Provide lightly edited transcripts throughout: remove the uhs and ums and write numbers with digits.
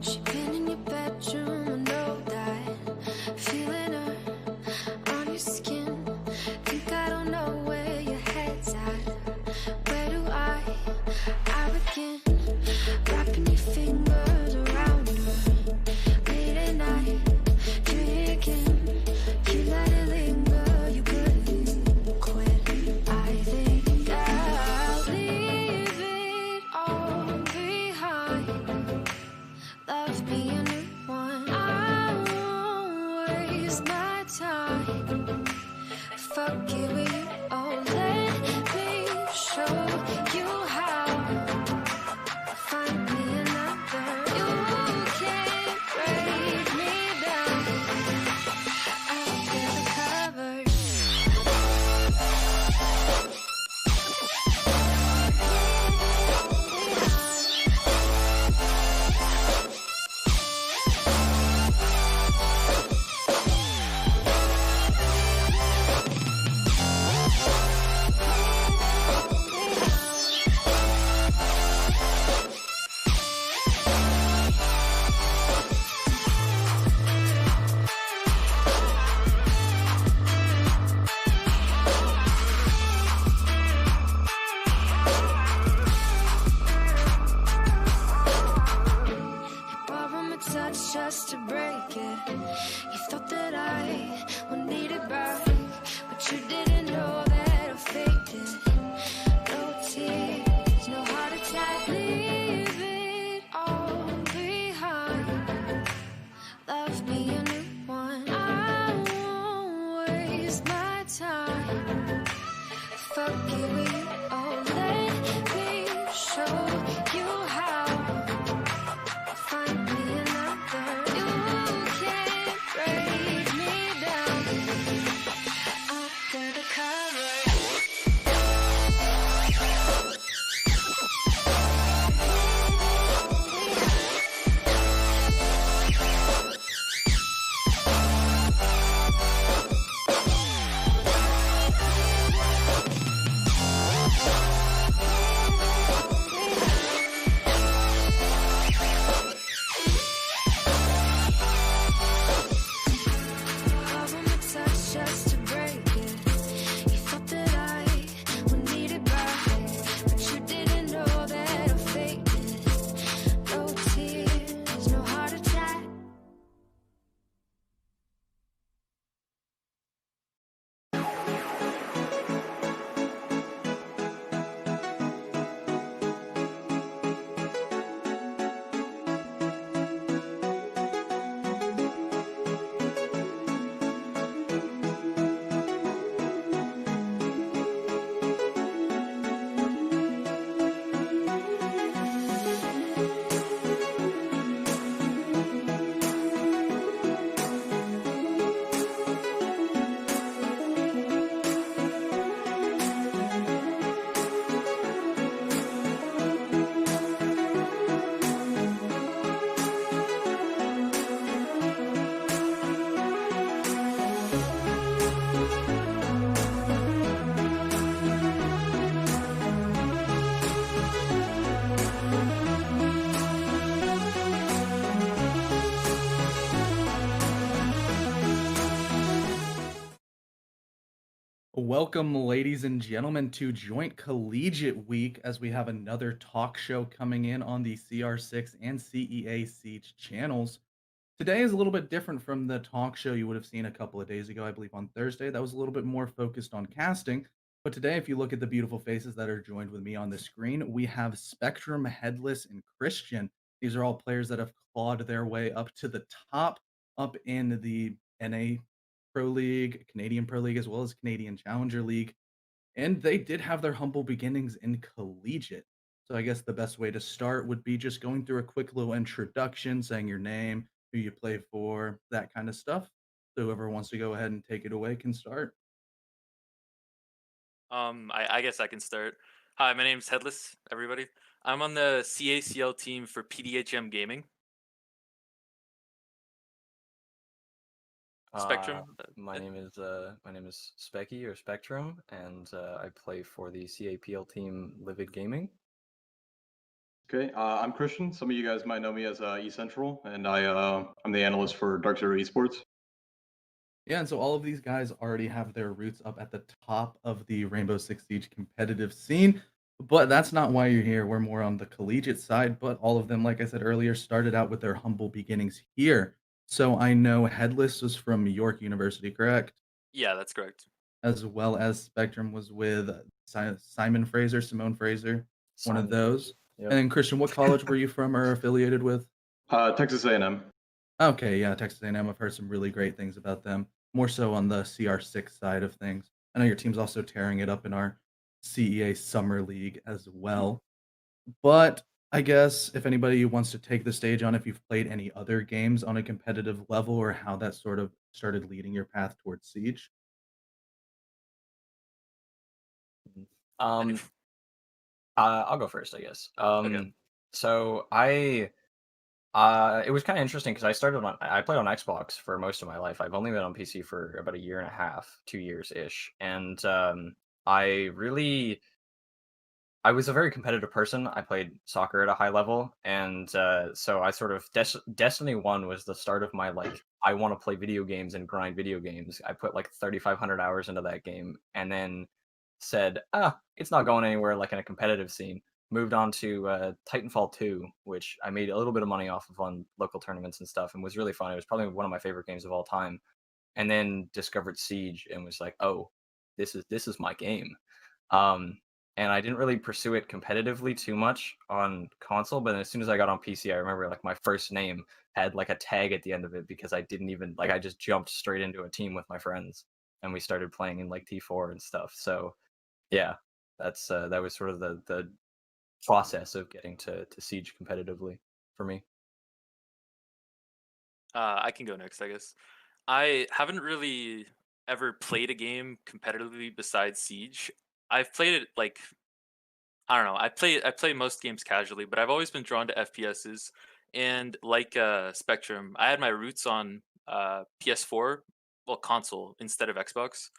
She been in your bedroom, I know that. Feeling her on your skin. Think I don't know where your head's at. Where do I begin? Wrapping your fingers around her. Late at night, drinking. You let it linger, you couldn't quit. I think I'll leave it all behind. Love being the one. I won't waste my time. Fuck it with you. Oh, let me show you how. Find me another. You can't break me down. Under the covers. Borrow my touch just to break it. You thought that I would need it back, but you didn't know that I faked it. No tears, no heart attack. Leave it all behind. Love being the one. I won't waste my time. Fuck it with you. Oh, let me show you how. Find me another. You can't break me down. Under the covers. Borrow my touch just to break it. You thought that I would need it back, but you didn't know that I faked it. No tears, no heart attack. Welcome, ladies and gentlemen, to Joint Collegiate Week as we have another talk show coming in on the CR6 and CEA Siege channels. Today is a little bit different from the talk show you would have seen a couple of days ago, I believe on Thursday. That was a little bit more focused on casting. But today, if you look at the beautiful faces that are joined with me on the screen, we have Spectrum, Headless, and Christian. These are all players that have clawed their way up to the top, up in the NA Pro League, Canadian Pro League, as well as Canadian Challenger League. And they did have their humble beginnings in Collegiate. So I guess the best way to start would be just going through a quick little introduction, saying your name, who you play for, that kind of stuff. So whoever wants to go ahead and take it away can start. I guess I can start. Hi, my name's Headless, everybody. I'm on the CACL team for PDHM Gaming. Spectrum. My name is Specky or Spectrum, and I play for the CAPL team Livid Gaming. Okay, I'm Christian. Some of you guys might know me as eCentral, and I'm the analyst for Dark Zero Esports. Yeah, and so all of these guys already have their roots up at the top of the Rainbow Six Siege competitive scene, but that's not why you're here. We're more on the collegiate side, but all of them, like I said earlier, started out with their humble beginnings here. So I know Headless was from York University, correct? Yeah, that's correct. As well as Spectrum was with Simon Fraser, Simone Fraser, one of Simon. those. Yep. And then Christian, what college were you from or affiliated with? Texas A&M. Okay, yeah, Texas A&M. I've heard some really great things about them. More so on the CR6 side of things. I know your team's also tearing it up in our CEA Summer League as well. But I guess if anybody wants to take the stage on if you've played any other games on a competitive level or how that sort of started leading your path towards Siege. Um, I'll go first, I guess. Okay. So it was kind of interesting because I played on Xbox for most of my life. I've only been on PC for about a year and a half, 2 years ish, and I really I was a very competitive person. I played soccer at a high level, and so I sort of Destiny One was the start of my like I want to play video games and grind video games. I put like 3,500 hours into that game, and then said, it's not going anywhere like in a competitive scene. Moved on to Titanfall 2, which I made a little bit of money off of on local tournaments and stuff, and was really fun. It was probably one of my favorite games of all time. And then discovered Siege and was like, oh, this is my game. Um, and I didn't really pursue it competitively too much on console, but as soon as I got on PC, I remember like my first name had like a tag at the end of it because I didn't even like I just jumped straight into a team with my friends and we started playing in like T4 and stuff. So yeah, that was sort of the process of getting to Siege competitively for me. I can go next, I guess. I haven't really ever played a game competitively besides Siege. I've played it like I don't know. I play most games casually, but I've always been drawn to FPSs. And like Spectrum, I had my roots on PS4, well console instead of Xbox.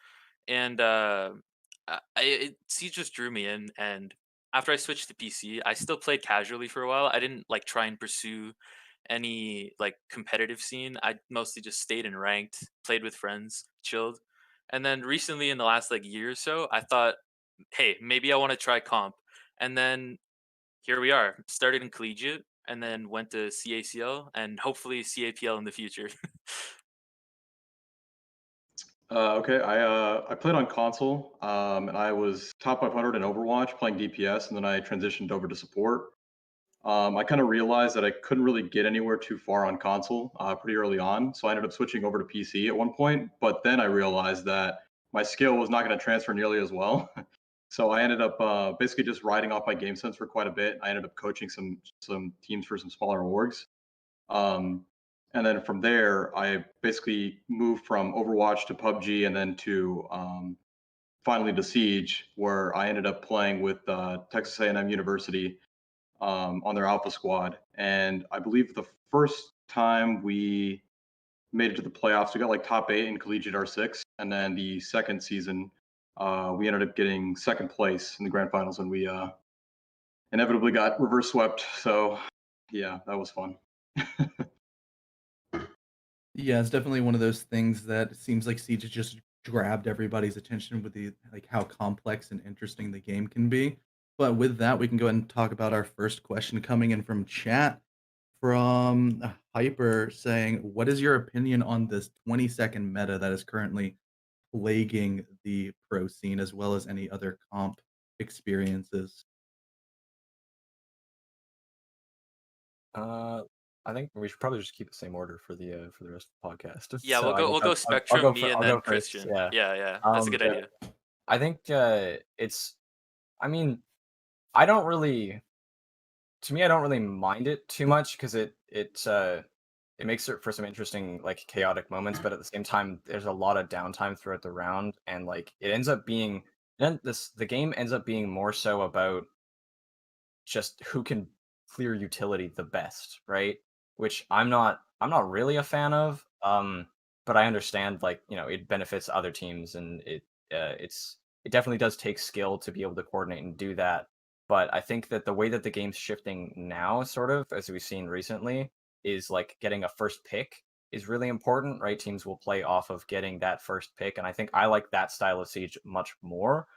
And Siege just drew me in. And after I switched to PC, I still played casually for a while. I didn't like try and pursue any like competitive scene. I mostly just stayed in ranked, played with friends, chilled. And then recently in the last like year or so, I thought, hey, maybe I want to try comp. And then here we are. Started in collegiate and then went to CACL and hopefully CAPL in the future. Okay, I played on console, and I was top 500 in Overwatch playing DPS, and then I transitioned over to support. I kind of realized that I couldn't really get anywhere too far on console pretty early on, so I ended up switching over to PC at one point. But then I realized that my skill was not going to transfer nearly as well. So I ended up basically just riding off my game sense for quite a bit. I ended up coaching some teams for some smaller orgs. Um, and then from there, I basically moved from Overwatch to PUBG and then to finally to Siege, where I ended up playing with Texas A&M University on their Alpha Squad. And I believe the first time we made it to the playoffs, we got like top 8 in Collegiate R6. And then the second season, we ended up getting second place in the grand finals, and we inevitably got reverse swept. So yeah, that was fun. Yeah, it's definitely one of those things that seems like Siege has just grabbed everybody's attention with the like how complex and interesting the game can be. But with that, we can go ahead and talk about our first question coming in from chat from Hyper saying, "What is your opinion on this 20-second meta that is currently plaguing the pro scene as well as any other comp experiences?" I think we should probably just keep the same order for the rest of the podcast. Yeah, So I guess we'll go I'll Spectrum, go me, and I'll go then first. Christian. Yeah. Yeah. That's a good Yeah. idea. I think it's. I mean, I don't really. To me, I don't really mind it too much because it makes it for some interesting like chaotic moments, but at the same time, there's a lot of downtime throughout the round, and like it ends up being then this the game ends up being more so about just who can clear utility the best, right? Which I'm not really a fan of. but I understand, like, it benefits other teams, and it definitely does take skill to be able to coordinate and do that. But I think that the way that the game's shifting now, sort of, as we've seen recently, is like getting a first pick is really important, right? Teams will play off of getting that first pick, and I think I like that style of siege much more.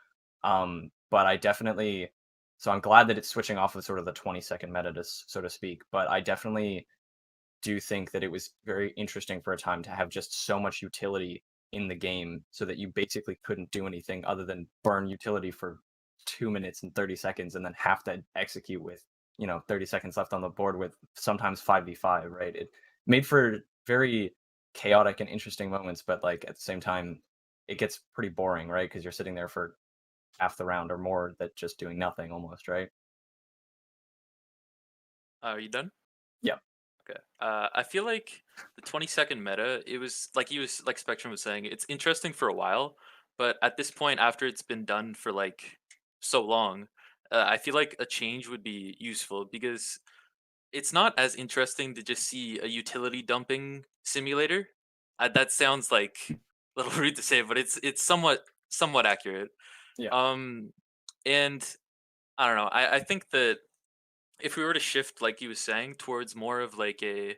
But I definitely, so I'm glad that it's switching off of sort of the 20-second meta, so to speak. But I definitely do think that it was very interesting for a time to have just so much utility in the game, so that you basically couldn't do anything other than burn utility for 2 minutes and 30 seconds and then have to execute with 30 seconds left on the board with sometimes 5v5, right? It made for very chaotic and interesting moments, but like at the same time it gets pretty boring, right? Because you're sitting there for half the round or more that just doing nothing almost, right? Are you done? Yeah. Okay. I feel like the 20-second meta, it was like Spectrum was saying, it's interesting for a while, but at this point, after it's been done for like so long, I feel like a change would be useful because it's not as interesting to just see a utility dumping simulator. That sounds like a little rude to say, but it's somewhat accurate. Yeah. Um, and I don't know. I think that if we were to shift, like you was saying, towards more of like a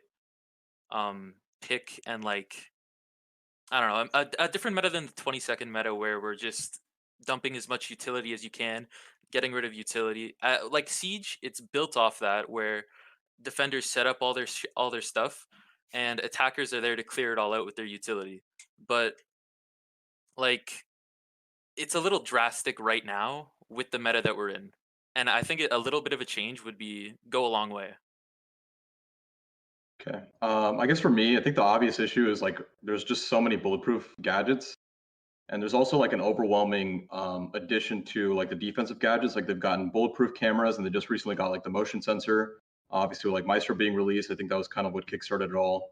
pick and like I don't know a different meta than the 20-second meta where we're just dumping as much utility as you can, getting rid of utility. Like Siege, it's built off that where defenders set up all their stuff, and attackers are there to clear it all out with their utility. But like it's a little drastic right now with the meta that we're in, and I think a little bit of a change would be go a long way. Okay. I guess for me, I think the obvious issue is like there's just so many bulletproof gadgets, and there's also like an overwhelming addition to like the defensive gadgets. Like they've gotten bulletproof cameras, and they just recently got like the motion sensor. Obviously, like Maestro being released, I think that was kind of what kickstarted it all.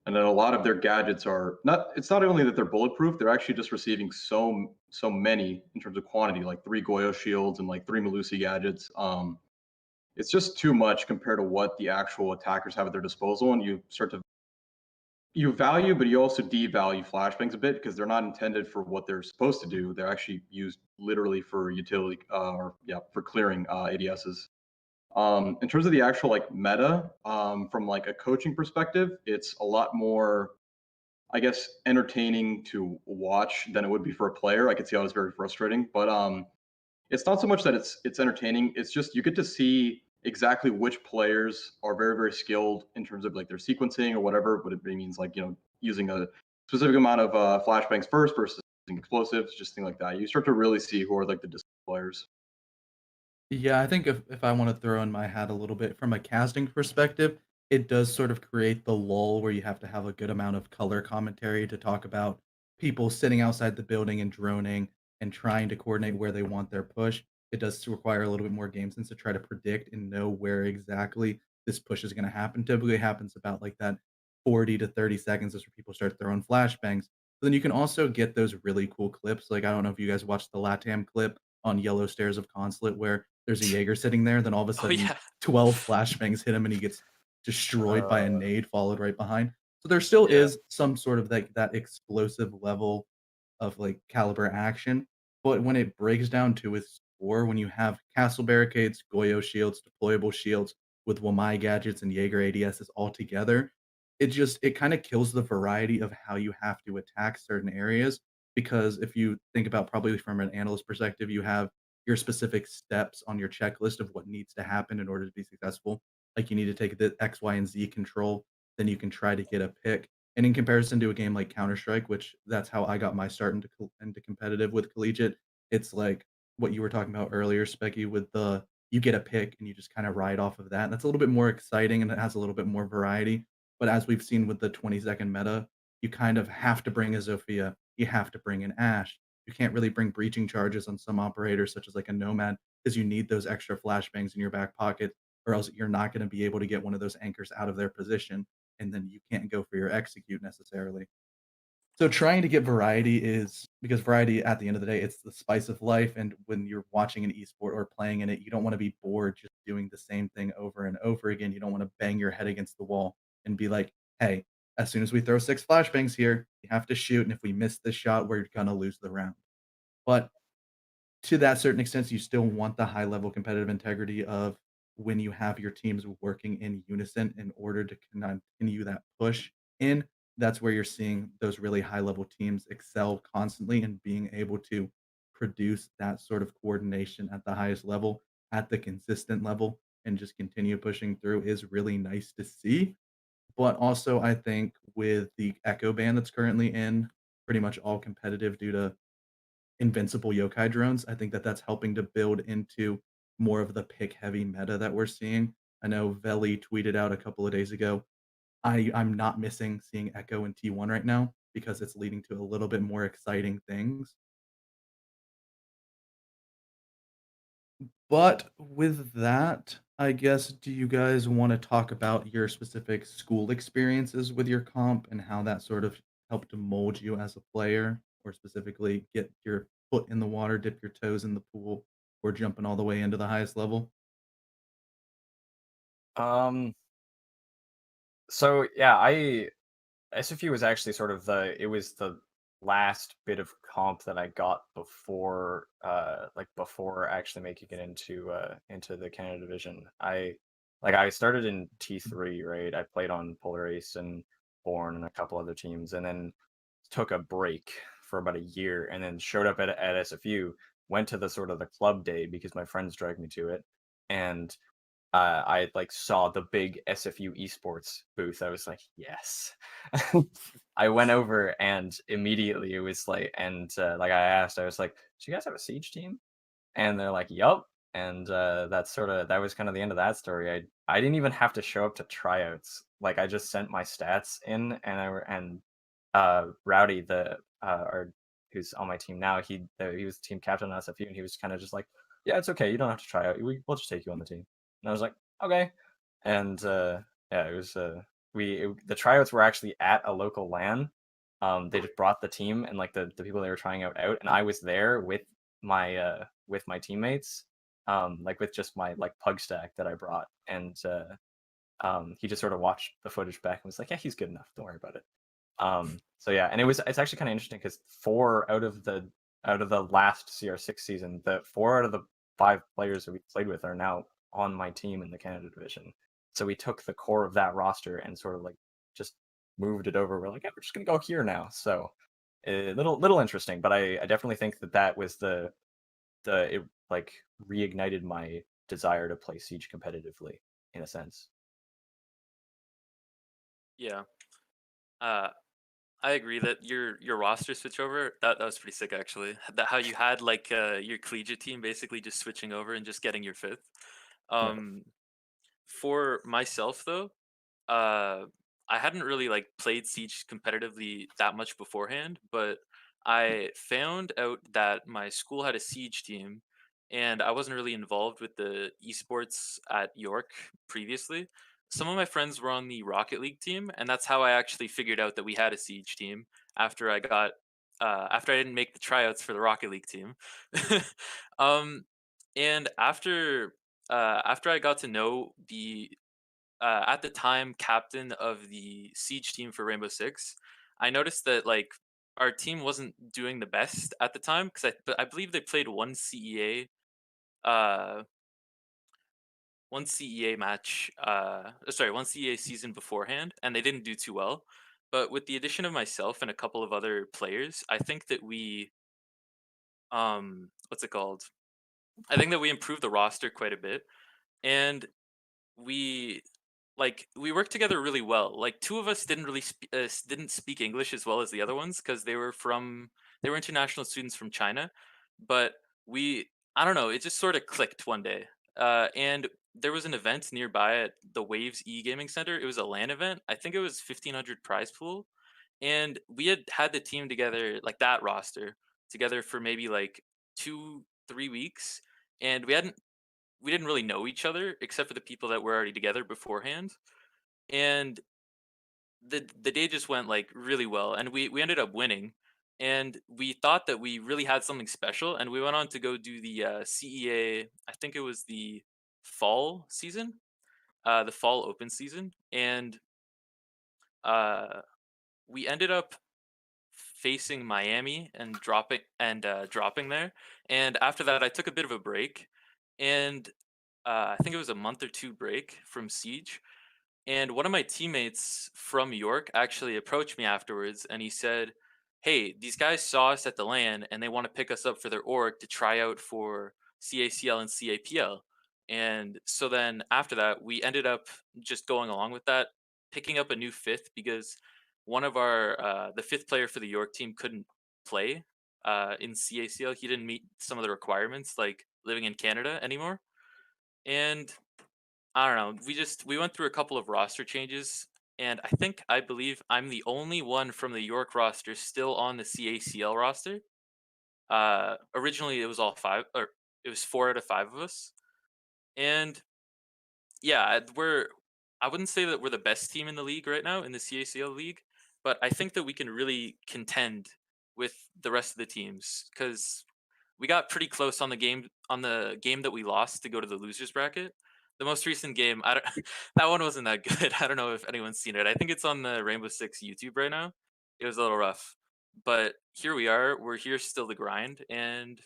And then a lot of their gadgets are not. It's not only that they're bulletproof; they're actually just receiving so many in terms of quantity, like 3 Goyo shields and like 3 Melusi gadgets. It's just too much compared to what the actual attackers have at their disposal, and you value, but you also devalue flashbangs a bit because they're not intended for what they're supposed to do. They're actually used literally for utility, or yeah, for clearing ADSs. In terms of the actual like meta, from like a coaching perspective, it's a lot more, I guess, entertaining to watch than it would be for a player. I could see how it's very frustrating, but it's not so much that it's entertaining. It's just you get to see exactly which players are very very skilled in terms of like their sequencing or whatever. But it means like using a specific amount of flashbangs first versus using explosives, just things like that. You start to really see who are like the disciplined players. Yeah, I think if I wanna throw in my hat a little bit from a casting perspective, it does sort of create the lull where you have to have a good amount of color commentary to talk about people sitting outside the building and droning and trying to coordinate where they want their push. It does require a little bit more game sense to try to predict and know where exactly this push is gonna happen. Typically happens about like that 40 to 30 seconds is where people start throwing flashbangs. But then you can also get those really cool clips. Like, I don't know if you guys watched the LATAM clip on Yellow Stairs of Consulate where there's a Jaeger sitting there, then all of a Oh sudden yeah. 12 flashbangs hit him and he gets destroyed by a Uh, nade followed right behind. So there still Yeah. is some sort of like that explosive level of like caliber action. But when it breaks down to its core, when you have castle barricades, Goyo shields, deployable shields with Wamai gadgets and Jaeger ADSs all together, it kind of kills the variety of how you have to attack certain areas. Because if you think about probably from an analyst perspective, you have your specific steps on your checklist of what needs to happen in order to be successful. Like you need to take the X, Y, and Z control, then you can try to get a pick. And in comparison to a game like Counter Strike, which that's how I got my start into competitive with Collegiate, it's like what you were talking about earlier, Specky, with the you get a pick and you just kind of ride off of that. And that's a little bit more exciting and it has a little bit more variety. But as we've seen with the 20-second meta, you kind of have to bring a Zofia, you have to bring an Ash. You can't really bring breaching charges on some operators, such as like a Nomad, because you need those extra flashbangs in your back pocket, or else you're not going to be able to get one of those anchors out of their position, and then you can't go for your execute necessarily. So trying to get variety is because variety at the end of the day, it's the spice of life. And when you're watching an esport or playing in it, you don't want to be bored just doing the same thing over and over again. You don't want to bang your head against the wall and be like, hey, as soon as we throw 6 flashbangs here, you have to shoot, and if we miss this shot, we're gonna lose the round. But to that certain extent, you still want the high level competitive integrity of when you have your teams working in unison in order to continue that push in. That's where you're seeing those really high level teams excel constantly and being able to produce that sort of coordination at the highest level, at the consistent level, and just continue pushing through is really nice to see. But also, I think with the Echo ban that's currently in pretty much all competitive due to invincible yokai drones. I think that that's helping to build into more of the pick heavy meta that we're seeing. I know Veli tweeted out a couple of days ago, I'm not missing seeing Echo in T1 right now because it's leading to a little bit more exciting things. But with that, I guess, do you guys want to talk about your specific school experiences with your comp and how that sort of helped to mold you as a player, or specifically get your foot in the water, dip your toes in the pool, or jumping all the way into the highest level? Um, so yeah, I SFU was actually sort of the last bit of comp that I got before before actually making it into the Canada division. I started in T3, right? I played on Polar Ace and Born and a couple other teams, and then took a break for about a year, and then showed up at SFU, went to the sort of the club day because my friends dragged me to it, and I like saw the big SFU esports booth. I was like, yes. I went over and immediately it was like, and like I asked, I was like, "Do you guys have a siege team?" And they're like, "Yup." And that was kind of the end of that story. I didn't even have to show up to tryouts. Like I just sent my stats in, and Rowdy, our who's on my team now, he was team captain on SFU, and he was kind of just like, "Yeah, it's okay. You don't have to try out. We'll just take you on the team." And I was like, "Okay." And yeah, it was the tryouts were actually at a local LAN. They just brought the team and like the people they were trying out, and I was there with my teammates, like with just my like pug stack that I brought, and he just sort of watched the footage back and was like, "Yeah, he's good enough. Don't worry about it." So yeah, and it's actually kind of interesting because out of the last CR6 season, the 4 out of the 5 players that we played with are now on my team in the Canada division. So we took the core of that roster and sort of like just moved it over. We're like, yeah, we're just gonna go here now. So a little interesting, but I definitely think that was it like reignited my desire to play Siege competitively in a sense. Yeah. Uh, I agree that your roster switch over that was pretty sick actually. That how you had like your collegiate team basically just switching over and just getting your fifth. Yeah. Um, for myself though, uh, I hadn't really like played Siege competitively that much beforehand, but I found out that my school had a Siege team, and I wasn't really involved with the esports at York previously. Some of my friends were on the Rocket League team, and that's how I actually figured out that we had a Siege team after after I didn't make the tryouts for the Rocket League team. um, and after I got to know the at the time captain of the siege team for Rainbow Six, I noticed that like our team wasn't doing the best at the time because I believe they played one CEA match sorry, one CEA season beforehand, and they didn't do too well. But with the addition of myself and a couple of other players, I think that we what's it called? I think that we improved the roster quite a bit, and we we worked together really well. Like two of us didn't speak English as well as the other ones because they were international students from China, but we I don't know, it just sort of clicked one day. And there was an event nearby at the Waves E Gaming Center. It was a LAN event. I think it was 1500 prize pool, and we had the team together like that roster together for maybe like 2 3 weeks, and we didn't really know each other except for the people that were already together beforehand. And the day just went like really well, and we ended up winning, and we thought that we really had something special, and we went on to go do the CEA. I think it was the fall season, the fall open season, and uh, we ended up facing Miami and dropping there. And after that, I took a bit of a break, and I think it was a month or two break from Siege. And one of my teammates from York actually approached me afterwards, and he said, "Hey, these guys saw us at the LAN, and they want to pick us up for their org to try out for CACL and CAPL." And so then after that, we ended up just going along with that, picking up a new fifth because one of our the fifth player for the York team couldn't play in CACL. He didn't meet some of the requirements, like living in Canada anymore. And I don't know. We went through a couple of roster changes, and I believe I'm the only one from the York roster still on the CACL roster. Originally it was all five, or it was 4 out of 5 of us, and yeah, I wouldn't say that we're the best team in the league right now in the CACL league, but I think that we can really contend with the rest of the teams because we got pretty close on the game that we lost to go to the losers bracket. The most recent game, I don't, that one wasn't that good. I don't know if anyone's seen it. I think it's on the Rainbow Six YouTube right now. It was a little rough, but here we are. We're here still to grind and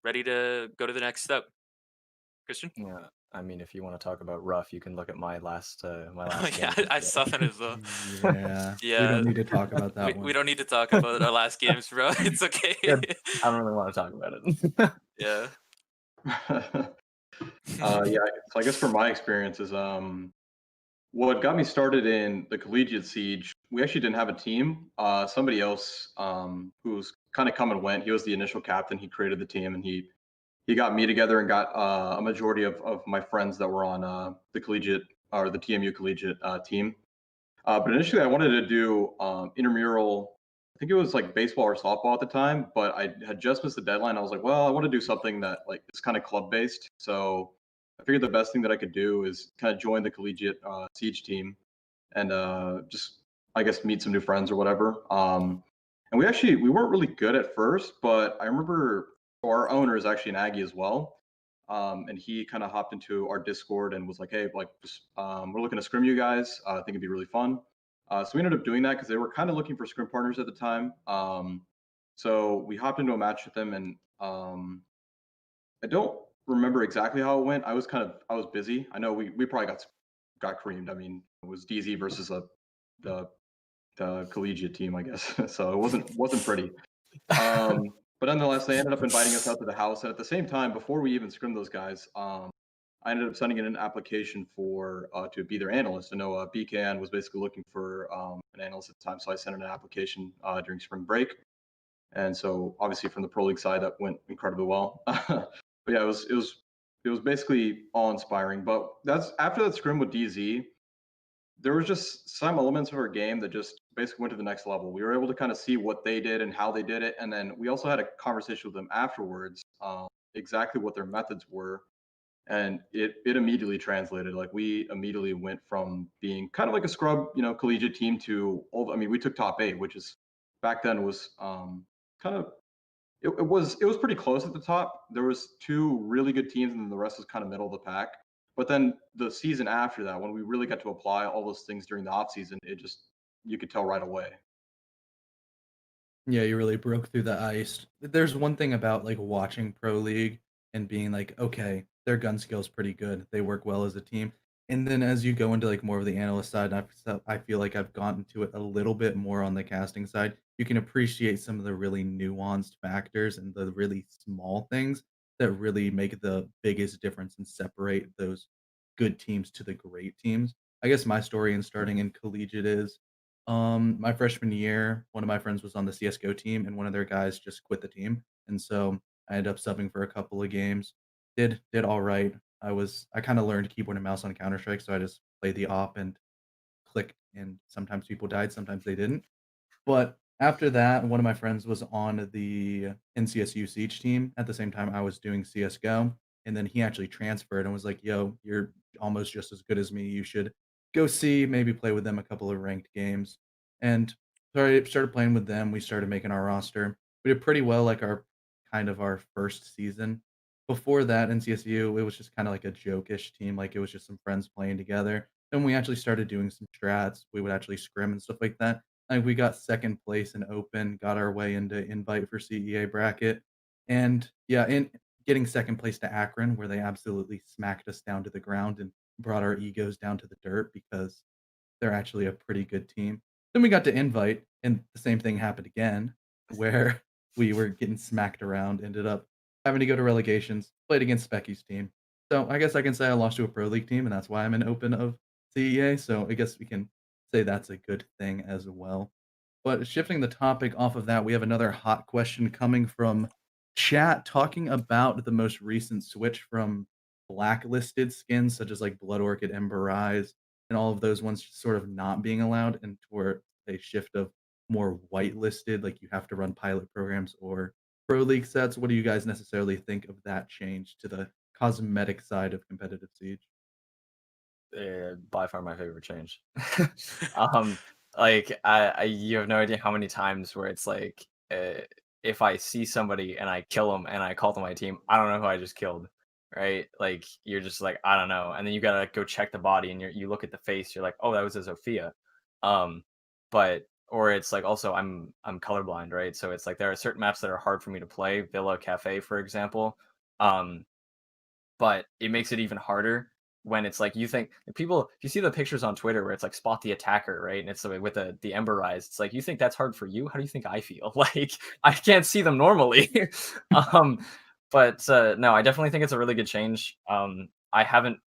ready to go to the next step. Christian? Yeah, I mean, if you want to talk about rough, you can look at my Oh last yeah, game. I saw that as well. Yeah, we Yeah, don't need to talk about we, that we one. don't need to talk about our last games, bro. It's okay. Yeah, I don't really want to talk about it. Yeah. Yeah, so I guess from my experiences, what got me started in the collegiate siege, we actually didn't have a team. Somebody else, who's kind of come and went. He was the initial captain. He created the team, and he got me together and got a majority of my friends that were on the collegiate or the TMU collegiate team. But initially, I wanted to do intramural. I think it was like baseball or softball at the time, but I had just missed the deadline. I was like, well, I want to do something that like is kind of club based. So I figured the best thing that I could do is kind of join the collegiate siege team and just I guess meet some new friends or whatever. And we weren't really good at first, but I remember our owner is actually an Aggie as well. And he kind of hopped into our Discord and was like, "Hey, like, just, we're looking to scrim you guys. I think it'd be really fun." So we ended up doing that because they were kind of looking for scrim partners at the time. So we hopped into a match with them, and I don't remember exactly how it went. I was busy. I know we probably got creamed. I mean, it was DZ versus the the collegiate team, I guess. So it wasn't pretty. But nonetheless, they ended up inviting us out to the house, and at the same time, before we even scrimmed those guys, I ended up sending in an application for to be their analyst. I know BKN was basically looking for an analyst at the time, so I sent in an application during spring break, and so obviously from the pro league side, that went incredibly well. But yeah, it was basically all inspiring. But that's after that scrim with DZ, there was just some elements of our game that just basically went to the next level. We were able to kind of see what they did and how they did it, and then we also had a conversation with them afterwards, exactly what their methods were, and it immediately translated. Like we immediately went from being kind of like a scrub, collegiate team to all. I mean, we took top 8, which is back then was kind of it was pretty close at the top. There was two really good teams, and then the rest was kind of middle of the pack. But then the season after that, when we really got to apply all those things during the off season, it just you could tell right away. Yeah, you really broke through the ice. There's one thing about like watching Pro League and being like, okay, their gun skill's pretty good. They work well as a team. And then as you go into like more of the analyst side, and I feel like I've gotten to it a little bit more on the casting side. You can appreciate some of the really nuanced factors and the really small things that really make the biggest difference and separate those good teams to the great teams. I guess my story in starting in collegiate is my freshman year, one of my friends was on the CS:GO team, and one of their guys just quit the team, and so I ended up subbing for a couple of games. Did all right. I kind of learned keyboard and mouse on Counter Strike, so I just played the op and clicked, and sometimes people died, sometimes they didn't. But after that, one of my friends was on the NCSU Siege team at the same time I was doing CS:GO, and then he actually transferred and was like, "Yo, you're almost just as good as me. You should go see, maybe play with them a couple of ranked games." And so I started playing with them. We started making our roster. We did pretty well, like our first season. Before that, in CSU, it was just kind of like a jokish team. Like it was just some friends playing together. Then we actually started doing some strats. We would actually scrim and stuff like that. Like we got second place in open, got our way into invite for CEA bracket, and yeah, in getting second place to Akron, where they absolutely smacked us down to the ground and brought our egos down to the dirt because they're actually a pretty good team. Then we got to invite, and the same thing happened again, where we were getting smacked around, ended up having to go to relegations, played against Specky's team. So I guess I can say I lost to a pro league team, and that's why I'm in open of CEA. So I guess we can say that's a good thing as well. But shifting the topic off of that, we have another hot question coming from chat talking about the most recent switch from blacklisted skins such as like Blood Orchid, Ember Rise, and all of those ones just sort of not being allowed and toward a shift of more whitelisted, like you have to run pilot programs or pro league sets. What do you guys necessarily think of that change to the cosmetic side of competitive Siege? By far my favorite change. um, like you have no idea how many times where it's like, if I see somebody and I kill them and I call to my team, I don't know who I just killed, right? Like you're just like I don't know, and then you gotta go check the body and you look at the face, you're like, oh, that was a Sophia, um, but or it's like also I'm colorblind, right? So it's like there are certain maps that are hard for me to play, Villa Cafe, for example. Um, but it makes it even harder when it's like you think people if you see the pictures on Twitter where it's like spot the attacker, right? And it's like with the Ember Eyes, it's like you think that's hard for you. How do you think I feel? Like I can't see them normally. um, but no, I definitely think it's a really good change. I haven't.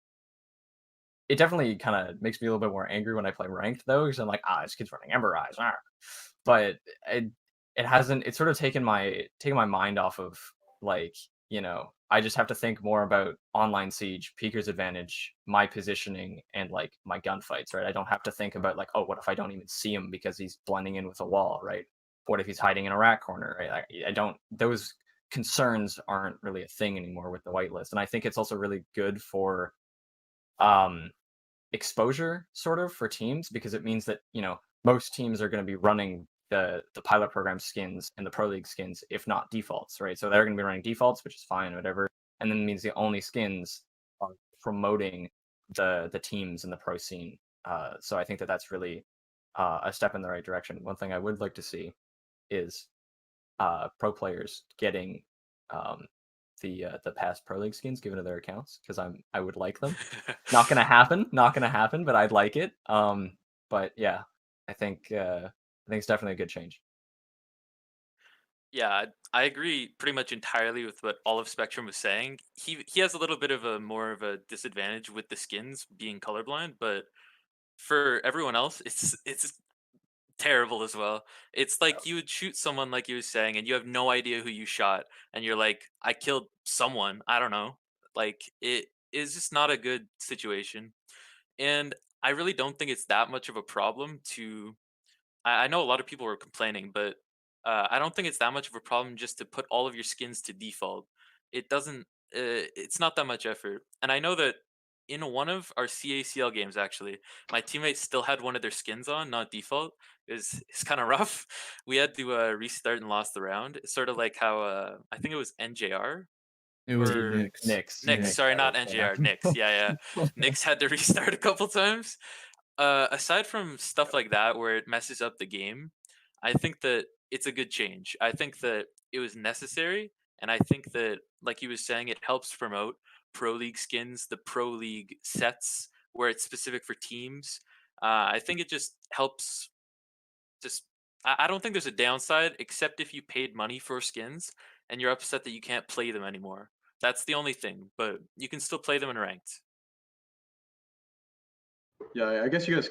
It definitely kind of makes me a little bit more angry when I play ranked though, because I'm like, this kid's running Ember Eyes. Ah. But it hasn't. It's sort of taken my mind off of like I just have to think more about online siege, Peeker's advantage, my positioning, and like my gunfights, right? I don't have to think about like, oh, what if I don't even see him because he's blending in with a wall, right? What if he's hiding in a rat corner, right? I don't. Those concerns aren't really a thing anymore with the whitelist, and I think it's also really good for um exposure sort of for teams because it means that most teams are going to be running the pilot program skins and the pro league skins if not defaults, right? So they're going to be running defaults, which is fine, whatever, and then it means the only skins are promoting the teams in the pro scene. So I think that that's really a step in the right direction. One thing I would like to see is pro players getting um, the past pro league skins given to their accounts because I would like them. Not gonna happen. Not gonna happen. But I'd like it. But yeah, I think it's definitely a good change. Yeah, I agree pretty much entirely with what all of Spectrum was saying. He has a little bit of a more of a disadvantage with the skins being colorblind, but for everyone else, it's terrible as well. It's like you would shoot someone like you was saying, and you have no idea who you shot, and you're like, I killed someone. I don't know. Like it is just not a good situation, and I really don't think it's that much of a problem to I know a lot of people were complaining, but I don't think it's that much of a problem just to put all of your skins to default. It doesn't. It's not that much effort, and I know that in one of our CACL games, actually, my teammates still had one of their skins on, not default. It's kind of rough. We had to restart and lost the round. It's sort of like how I think it was NJR It was or Nyx. Nix. Nyx. Sorry, I not would say. NJR. Nix. Yeah, yeah. Nix had to restart a couple times. Aside from stuff like that where it messes up the game, I think that it's a good change. I think that it was necessary, and I think that, like he was saying, it helps promote pro league skins, the pro league sets where it's specific for teams. I think it just helps. Just I don't think there's a downside except if you paid money for skins and you're upset that you can't play them anymore. That's the only thing, but you can still play them in ranked. Yeah, I guess you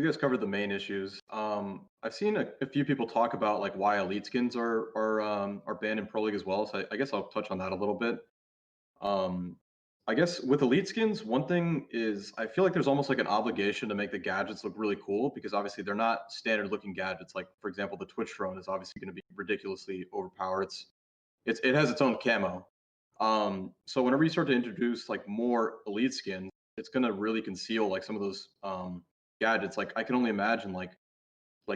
guys covered the main issues. I've seen a few people talk about like why elite skins are banned in Pro League as well. So I guess I'll touch on that a little bit. Um, I guess with elite skins, one thing is I feel like there's almost like an obligation to make the gadgets look really cool because obviously they're not standard looking gadgets. Like for example, the Twitch drone is obviously going to be ridiculously overpowered. It has its own camo. So whenever you start to introduce like more elite skins, it's gonna really conceal like some of those gadgets. Like I can only imagine like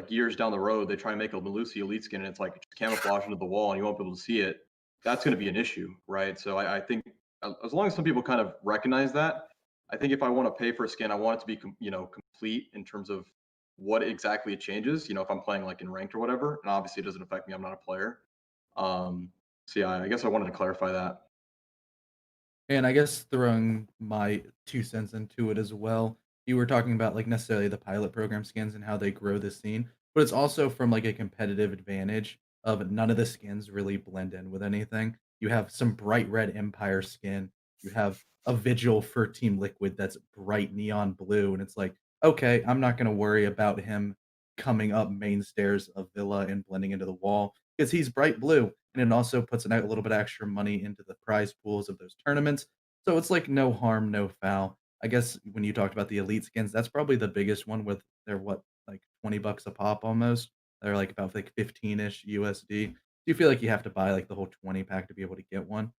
years down the road they try and make a Melusi elite skin and it's like just camouflage into the wall and you won't be able to see it. That's gonna be an issue, right? So I think as long as some people kind of recognize that, I think if I want to pay for a skin, I want it to be complete in terms of what exactly it changes. If I'm playing like in ranked or whatever, and obviously it doesn't affect me. I'm not a player. So yeah, I guess I wanted to clarify that. And I guess throwing my 2 cents into it as well, you were talking about, like, necessarily the pilot program skins and how they grow the scene, but it's also from, like, a competitive advantage of none of the skins really blend in with anything. You have some bright red Empire skin, you have a Vigil for Team Liquid that's bright neon blue, and it's like, "Okay, I'm not gonna worry about him coming up main stairs of Villa and blending into the wall because he's bright blue." And it also puts a little bit of extra money into the prize pools of those tournaments. So it's like no harm, no foul. I guess when you talked about the elite skins, that's probably the biggest one with they're what, like $20 a pop almost. They're like about like 15-ish USD. Do you feel like you have to buy like the whole 20 pack to be able to get one?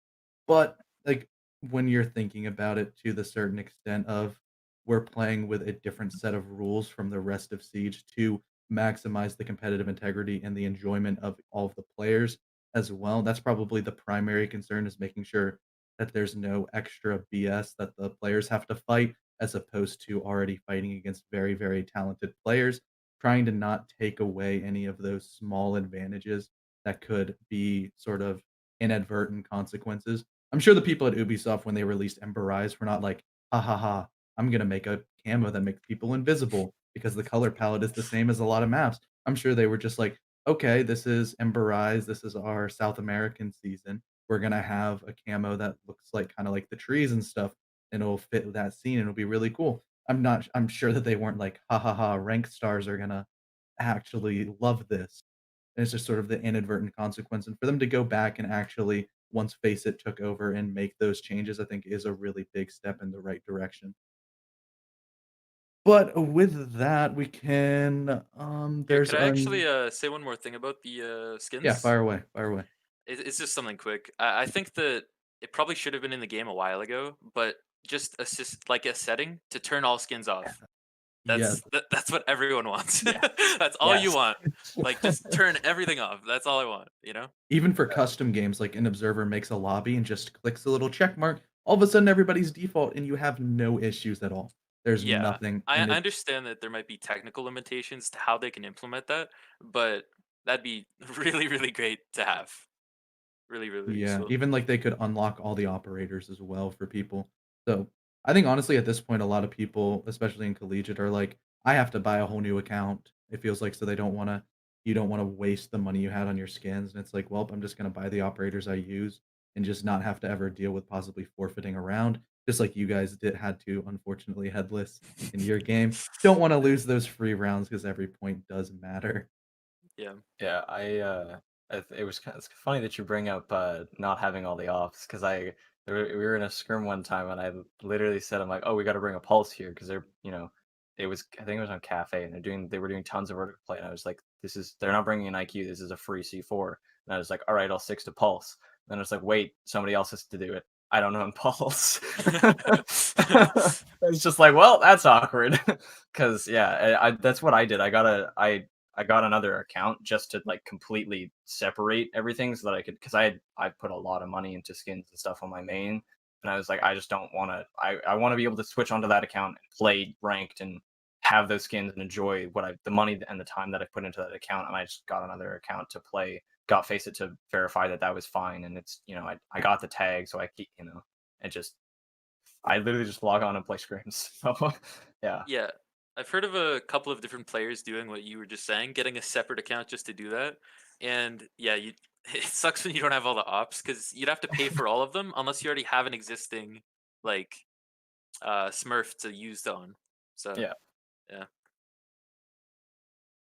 But, like, when you're thinking about it to the certain extent of we're playing with a different set of rules from the rest of Siege to maximize the competitive integrity and the enjoyment of all of the players as well, that's probably the primary concern is making sure that there's no extra BS that the players have to fight as opposed to already fighting against very, very talented players, trying to not take away any of those small advantages that could be sort of inadvertent consequences. I'm sure the people at Ubisoft, when they released Ember Rise, were not like, "Ha ha ha, I'm gonna make a camo that makes people invisible because the color palette is the same as a lot of maps." I'm sure they were just like, "Okay, this is Ember Rise, this is our South American season. We're gonna have a camo that looks like kinda like the trees and stuff, and it'll fit with that scene, and it'll be really cool." I'm sure that they weren't like, "Ha ha ha, rank stars are gonna actually love this." And it's just sort of the inadvertent consequence, and for them to go back and actually, once Face It took over and make those changes, I think is a really big step in the right direction. But with that, we can, Here, there's could I actually an say one more thing about the yeah, skins? fire away, fire away. It's just something quick. I think that it probably should have been in the game a while ago, but just assist like a setting to turn all skins off. Yes. That's what everyone wants. Yeah. That's all you Yes. want. Like just turn everything off. That's all I want, you know? Even for custom games, like an observer makes a lobby and just clicks a little check mark, all of a sudden everybody's default and you have no issues at all. There's Yeah. nothing I and I it understand that there might be technical limitations to how they can implement that, but that'd be really, really great to have. Really, really yeah, useful. even, like, they could unlock all the operators as well for people. So, I think honestly at this point, a lot of people, especially in Collegiate, are like, "I have to buy a whole new account." It feels like so they don't wanna you don't wanna waste the money you had on your skins, and it's like, "Well, I'm just gonna buy the operators I use and just not have to ever deal with possibly forfeiting a round," just like you guys did had to, unfortunately, headless in your game. Don't wanna lose those free rounds because every point does matter. Yeah. Yeah, it was it's funny that you bring up not having all the offs because we were in a scrim one time and I literally said I'm like, oh, we got to bring a pulse here because they're it was I think it was on cafe and they were doing tons of vertical play and I was like, they're not bringing an IQ, this is a free C4, and I was like, all right, I'll six to pulse. Then I was like, wait, somebody else has to do it. I don't know in pulse. It's just like, well, that's awkward. Because yeah, that's what I did. I got another account just to like completely separate everything so that I could because I put a lot of money into skins and stuff on my main, and I was like I just don't want to. I want to be able to switch onto that account and play ranked and have those skins and enjoy the money and the time that I put into that account. And I just got another account to play. Got Face It to verify that that was fine, and it's I got the tag, so I keep it just I literally just log on and play scrims. So yeah. Yeah. I've heard of a couple of different players doing what you were just saying, getting a separate account just to do that. And yeah, you it sucks when you don't have all the ops because you'd have to pay for all of them unless you already have an existing like Smurf to use on. So Yeah. yeah.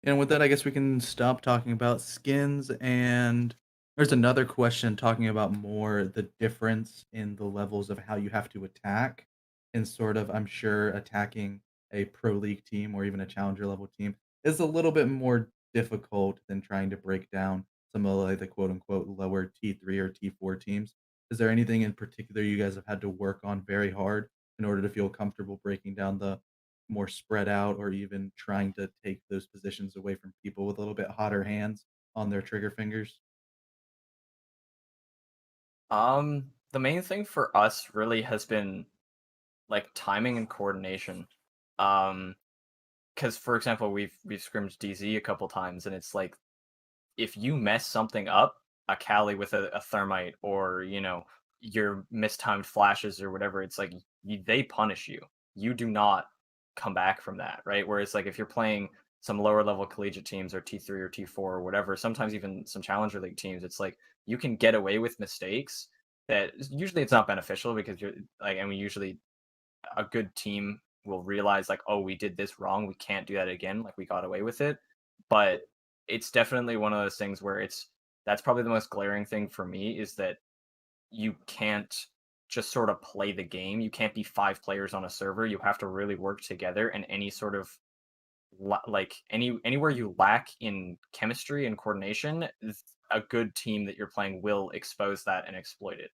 And with that, I guess we can stop talking about skins. And there's another question talking about more the difference in the levels of how you have to attack. And sort of, I'm sure attacking a pro league team or even a challenger level team is a little bit more difficult than trying to break down some of like the quote unquote lower T3 or T4 teams. Is there anything in particular you guys have had to work on very hard in order to feel comfortable breaking down the more spread out or even trying to take those positions away from people with a little bit hotter hands on their trigger fingers. The main thing for us really has been like timing and coordination. Um, because for example, we've scrimmaged DZ a couple times, and it's like if you mess something up, a Cali with a thermite, or your mistimed flashes or whatever, it's like they punish you. You do not come back from that, right? Whereas like if you're playing some lower level collegiate teams or T3 or T4 or whatever, sometimes even some challenger league teams, it's like you can get away with mistakes that usually it's not beneficial because you're like, and we usually a good team will realize like, oh, we did this wrong, we can't do that again, like we got away with it. But it's definitely one of those things where that's probably the most glaring thing for me is that you can't just sort of play the game. You can't be 5 players on a server. You have to really work together, and any sort of like anywhere you lack in chemistry and coordination, a good team that you're playing will expose that and exploit it.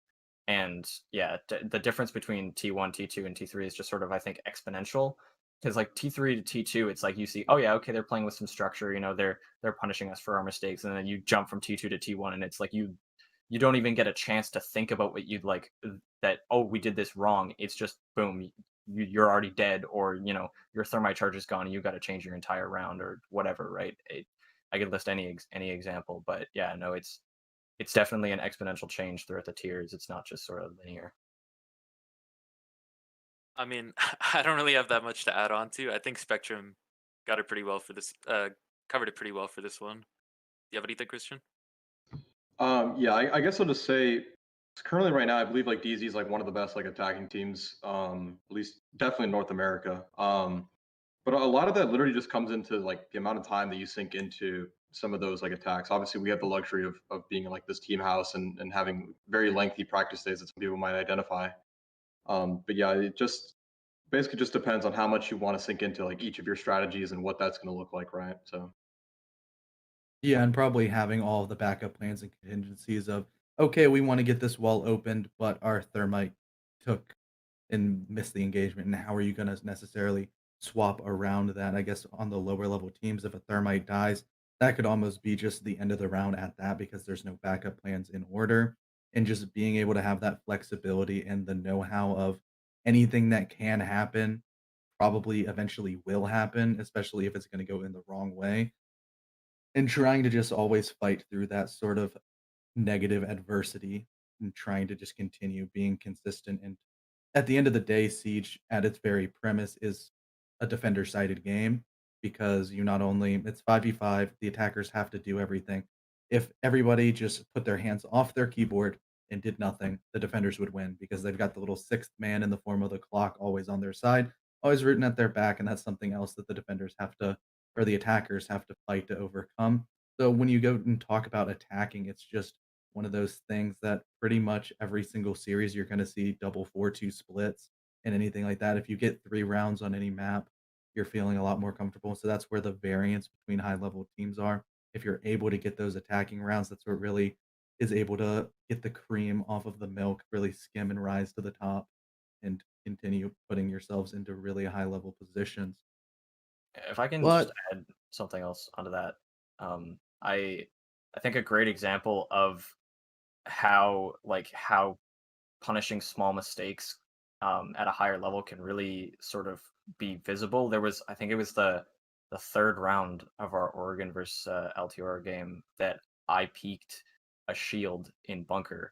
And yeah, the difference between T1, T2, and T3 is just sort of, I think, exponential. Because like T3 to T2, it's like you see, oh yeah, okay, they're playing with some structure. They're punishing us for our mistakes, and then you jump from T2 to T1, and it's like you don't even get a chance to think about what you'd like that. Oh, we did this wrong. It's just boom, you're already dead, or your thermite charge is gone, and you got to change your entire round or whatever, right? I could list any example, but yeah, no, it's definitely an exponential change throughout the tiers. It's not just sort of linear. I mean, I don't really have that much to add on to. I think Spectrum got it pretty well for this. Covered it pretty well for this one. Do you have anything, Christian? Yeah, I guess I'll just say currently right now I believe like DZ is like one of the best like attacking teams, at least definitely in North America. But a lot of that literally just comes into like the amount of time that you sink into some of those like attacks. Obviously, we have the luxury of being in like this team house and having very lengthy practice days that some people might identify. But yeah, it just basically just depends on how much you want to sink into like each of your strategies and what that's going to look like, right? So. Yeah, and probably having all of the backup plans and contingencies of, okay, we want to get this wall opened, but our thermite took and missed the engagement. And how are you going to necessarily swap around that? I guess on the lower level teams, if a thermite dies, that could almost be just the end of the round at that because there's no backup plans in order. And just being able to have that flexibility and the know how of anything that can happen probably eventually will happen, especially if it's going to go in the wrong way. And trying to just always fight through that sort of negative adversity and trying to just continue being consistent. And at the end of the day, Siege at its very premise is a defender sided game because you not only it's 5v5, the attackers have to do everything. If everybody just put their hands off their keyboard and did nothing, the defenders would win because they've got the little sixth man in the form of the clock always on their side, always rooting at their back, and that's something else that the defenders have to or the attackers have to fight to overcome. So when you go and talk about attacking, it's just one of those things that pretty much every single series you're going to see double 4-2 splits and anything like that. If you get 3 rounds on any map, you're feeling a lot more comfortable. So that's where the variance between high level teams are. If you're able to get those attacking rounds, that's what really is able to get the cream off of the milk, really skim and rise to the top and continue putting yourselves into really high level positions. If I can just But add something else onto that, um, I think a great example of how punishing small mistakes at a higher level can really sort of be visible. There was, I think it was the third round of our Oregon versus LTR game that I peeked a shield in bunker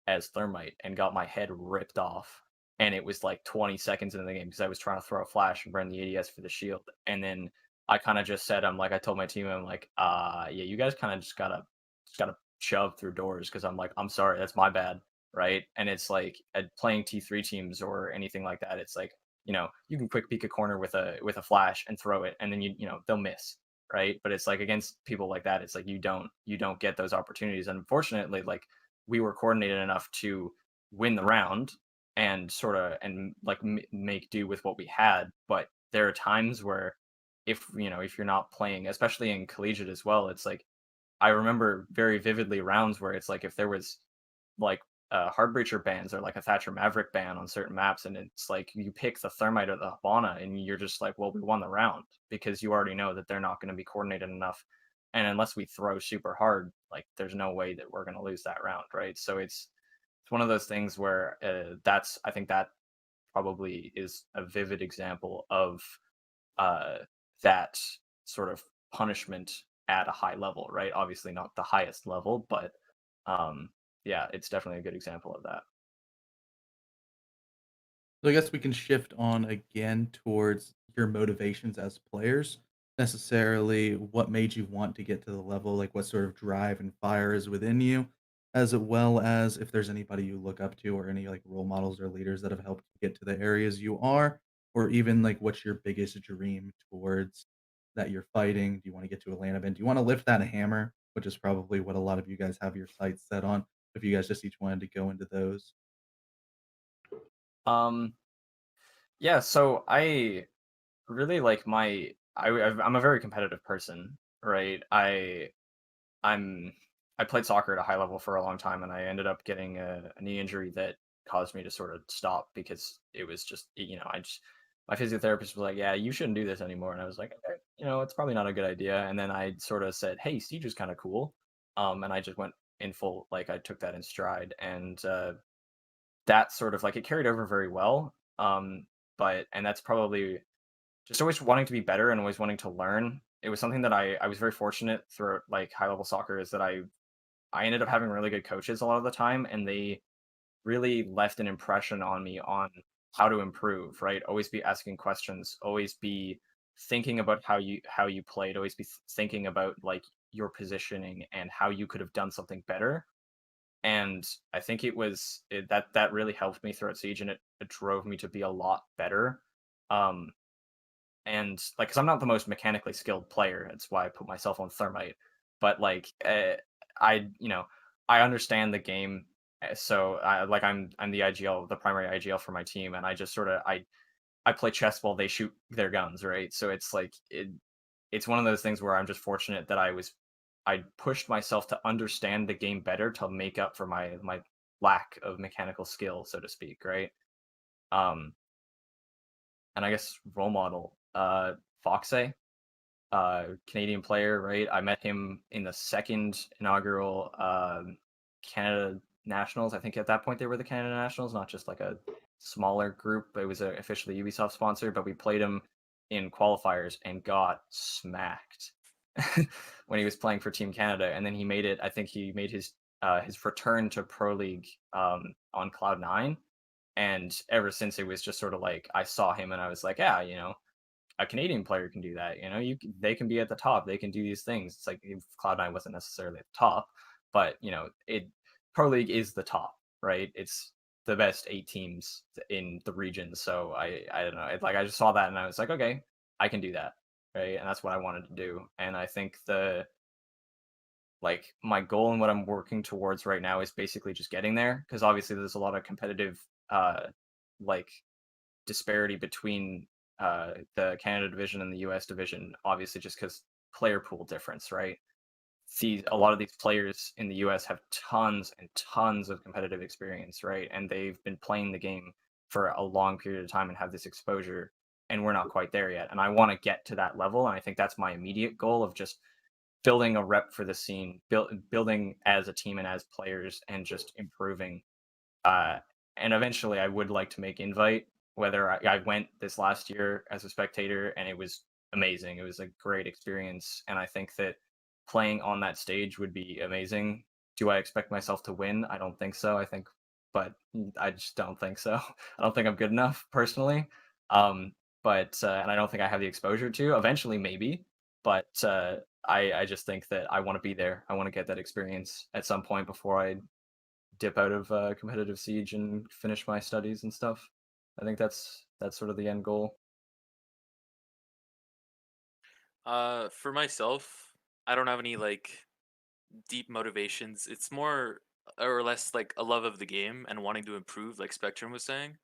as thermite and got my head ripped off. And it was like 20 seconds into the game because I was trying to throw a flash and burn the ADS for the shield. And then I kind of just said, I told my team, I'm like, yeah, you guys kind of just gotta shove through doors because I'm like, I'm sorry, that's my bad, right? And it's like playing T3 teams or anything like that. It's like you can quick peek a corner with a flash and throw it, and then they'll miss, right? But it's like against people like that, it's like you don't get those opportunities. And unfortunately, like we were coordinated enough to win the round and sort of and like make do with what we had. But there are times where if you're not playing, especially in collegiate as well, it's like I remember very vividly rounds where it's like if there was like hard breacher bans or like a Thatcher Maverick ban on certain maps, and it's like you pick the thermite or the Habana, and you're just like, well, we won the round because you already know that they're not going to be coordinated enough, and unless we throw super hard, like there's no way that we're going to lose that round, right? So it's one of those things where I think that probably is a vivid example of uh, that sort of punishment at a high level, right? Obviously not the highest level, but um, yeah, it's definitely a good example of that. So I guess we can shift on again towards your motivations as players. Necessarily, what made you want to get to the level, like what sort of drive and fire is within you, as well as if there's anybody you look up to or any like role models or leaders that have helped you get to the areas you are, or even like what's your biggest dream towards that you're fighting? Do you want to get to Atlanta? Do you want to lift that hammer, which is probably what a lot of you guys have your sights set on? If you guys just each wanted to go into those. Um, yeah, so I really like I'm a very competitive person, right? I'm I played soccer at a high level for a long time, and I ended up getting a knee injury that caused me to sort of stop because it was just I just my physiotherapist was like, "Yeah, you shouldn't do this anymore," and I was like, "Okay, it's probably not a good idea." And then I sort of said, "Hey, Siege is kind of cool," and I just went in full like I took that in stride, and that sort of like it carried over very well. But and that's probably just always wanting to be better and always wanting to learn. It was something that I was very fortunate through like high level soccer is that I ended up having really good coaches a lot of the time, and they really left an impression on me on how to improve, right? Always be asking questions, always be thinking about how you played, always be thinking about like your positioning and how you could have done something better. And I think that really helped me throughout Siege, and it drove me to be a lot better. Um, and like, because I'm not the most mechanically skilled player, that's why I put myself on Thermite. But like, I I understand the game, so I'm the IGL, the primary IGL for my team, and I just sort of I play chess while they shoot their guns, right? So it's like it's one of those things where I'm just fortunate that I pushed myself to understand the game better to make up for my lack of mechanical skill, so to speak, right? Um, and I guess role model, Foxe, Canadian player, right? I met him in the second inaugural Canada Nationals. I think at that point they were the Canada Nationals, not just like a smaller group. It was officially Ubisoft sponsored, but we played him in qualifiers and got smacked when he was playing for Team Canada. And then he made it. I think he made his return to Pro League on Cloud9. And ever since it was just sort of like I saw him and I was like, yeah, a Canadian player can do that. They can be at the top. They can do these things. It's like if Cloud9 wasn't necessarily at the top, but it Pro League is the top, right? It's the best 8 teams in the region. So I don't know. It's like I just saw that and I was like, okay, I can do that, right? And that's what I wanted to do. And I think my goal and what I'm working towards right now is basically just getting there because obviously there's a lot of competitive like disparity between the Canada division and the US division, obviously just because player pool difference, right? See, a lot of these players in the US have tons and tons of competitive experience, right? And they've been playing the game for a long period of time and have this exposure, and we're not quite there yet. And I want to get to that level, and I think that's my immediate goal of just building a rep for the scene, building as a team and as players, and just improving uh, and eventually, I would like to make Invite. Whether I went this last year as a spectator, and it was amazing. It was a great experience, and I think that playing on that stage would be amazing. Do I expect myself to win? I don't think so. But I just don't think so. I don't think I'm good enough personally. Um, but and I don't think I have the exposure to. Eventually, maybe. But I just think that I want to be there. I want to get that experience at some point before I dip out of competitive siege and finish my studies and stuff. I think that's sort of the end goal. For myself, I don't have any like deep motivations. It's more or less like a love of the game and wanting to improve, like Spectrum was saying.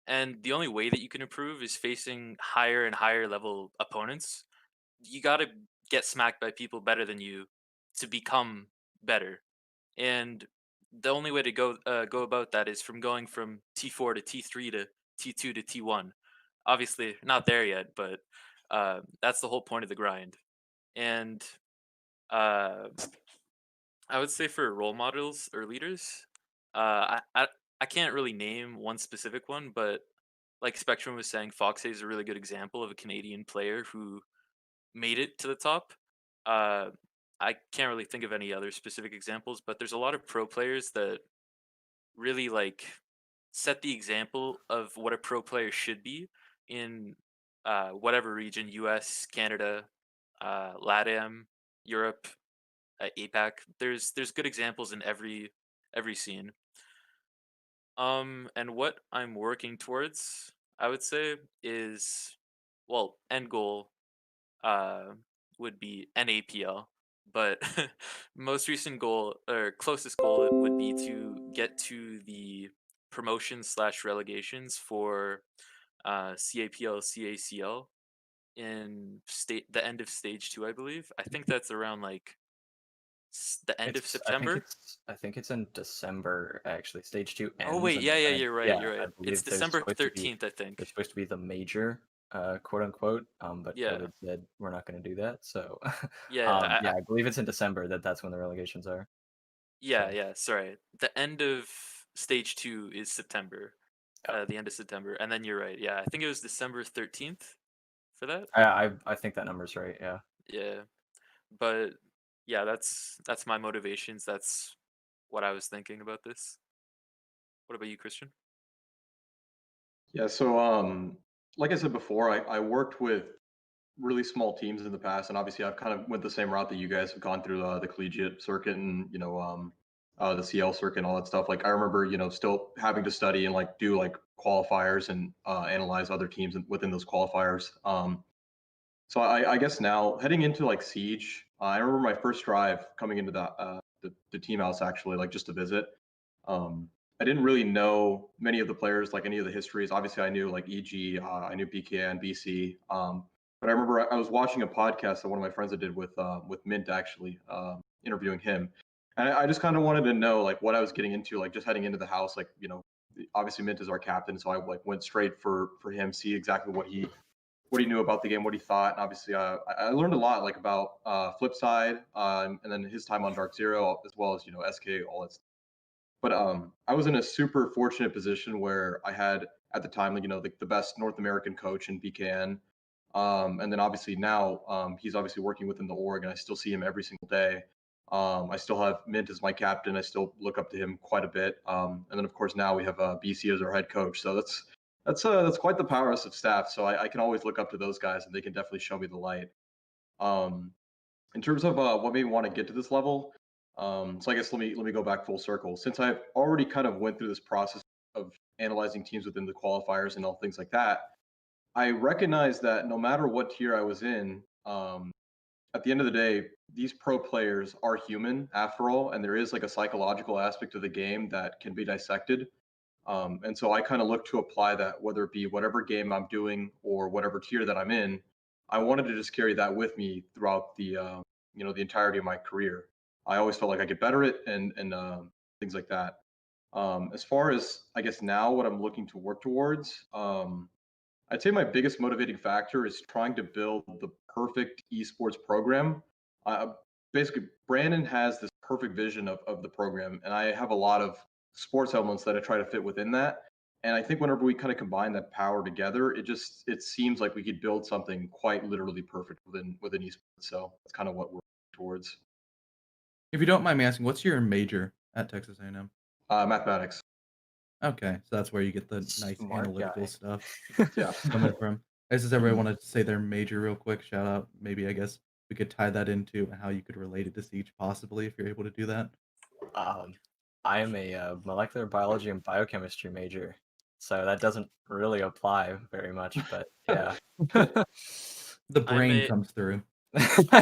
And the only way that you can improve is facing higher and higher level opponents. You got to get smacked by people better than you to become better. And the only way to go about that is from going from T4 to T3 to T2 to T1. Obviously, not there yet, but that's the whole point of the grind. And uh, I would say for role models or leaders, I can't really name one specific one, but like Spectrum was saying, Foxay is a really good example of a Canadian player who made it to the top. Uh, I can't really think of any other specific examples, but there's a lot of pro players that really like set the example of what a pro player should be in whatever region, US, Canada, LATAM, Europe, APAC. There's good examples in every scene. And what I'm working towards, I would say, is, well, end goal uh would be NAPL, but most recent goal or closest goal would be to get to the promotion slash relegations for CAPL CACL in the end of stage 2, I believe. I think that's around like the end of It's I think September. it's I think it's in December actually. Stage 2 Oh ends, wait, and yeah, yeah, I you're right, yeah, you're I right. It's believe December 13th, I there's think. supposed to be the major, quote unquote, but Yeah, COVID said we're not going to do that. So, yeah, yeah, I believe it's in December that's when the relegations are. yeah, So, yeah. Sorry, the end of stage 2 is September. yeah, The end of September, and then you're right. Yeah, I think it was December 13th for that. I think that number's right. Yeah. Yeah, but yeah, that's my motivations. That's what I was thinking about this. What about you, Christian? Yeah, so like I said before, I worked with really small teams in the past, and obviously I've kind of went the same route that you guys have gone through the collegiate circuit and the CL circuit and all that stuff. Like I remember still having to study and like do like qualifiers and analyze other teams within those qualifiers. So I guess now heading into like Siege, I remember my first drive coming into the team house actually, like just to visit. Um, I didn't really know many of the players, like any of the histories. Obviously, I knew like EG, I knew BK and BC. But I remember I was watching a podcast that one of my friends had did with Mint actually, interviewing him, and I just kind of wanted to know like what I was getting into, like just heading into the house, like obviously Mint is our captain, so I like went straight for him, see exactly what he knew about the game, what he thought. And obviously, I learned a lot like about Flipside, and then his time on Dark Zero, as well as SK, all that stuff. But I was in a super fortunate position where I had at the time, like the best North American coach in BKN, and then obviously now he's obviously working within the org, and I still see him every single day. I still have Mint as my captain. I still look up to him quite a bit. And then of course now we have BC as our head coach. So that's quite the powerhouse of staff. So I can always look up to those guys, and they can definitely show me the light. Um, in terms of what made me want to get to this level, so I guess let me go back full circle. Since I've already kind of went through this process of analyzing teams within the qualifiers and all things like that, I recognize that no matter what tier I was in, at the end of the day, these pro players are human after all, and there is like a psychological aspect of the game that can be dissected. And so I kind of look to apply that, whether it be whatever game I'm doing or whatever tier that I'm in. I wanted to just carry that with me throughout the entirety of my career. I always felt like I get better at and things like that. As far as I guess now, what I'm looking to work towards, I'd say my biggest motivating factor is trying to build the perfect esports program. Uh, Basically, Brandon has this perfect vision of the program, and I have a lot of sports elements that I try to fit within that. And I think whenever we kind of combine that power together, it seems like we could build something quite literally perfect within esports. So that's kind of what we're working towards. If you don't mind me asking, what's your major at Texas A&M? Mathematics. Okay, so that's where you get the nice Smart analytical guy. stuff Yeah. coming from. I guess does everybody Mhm. want to say their major real quick? Shout out. Maybe I guess we could tie that into how you could relate it to Siege possibly if you're able to do that. Um, I am a molecular biology and biochemistry major, so that doesn't really apply very much. But yeah. The I'm brain a comes through.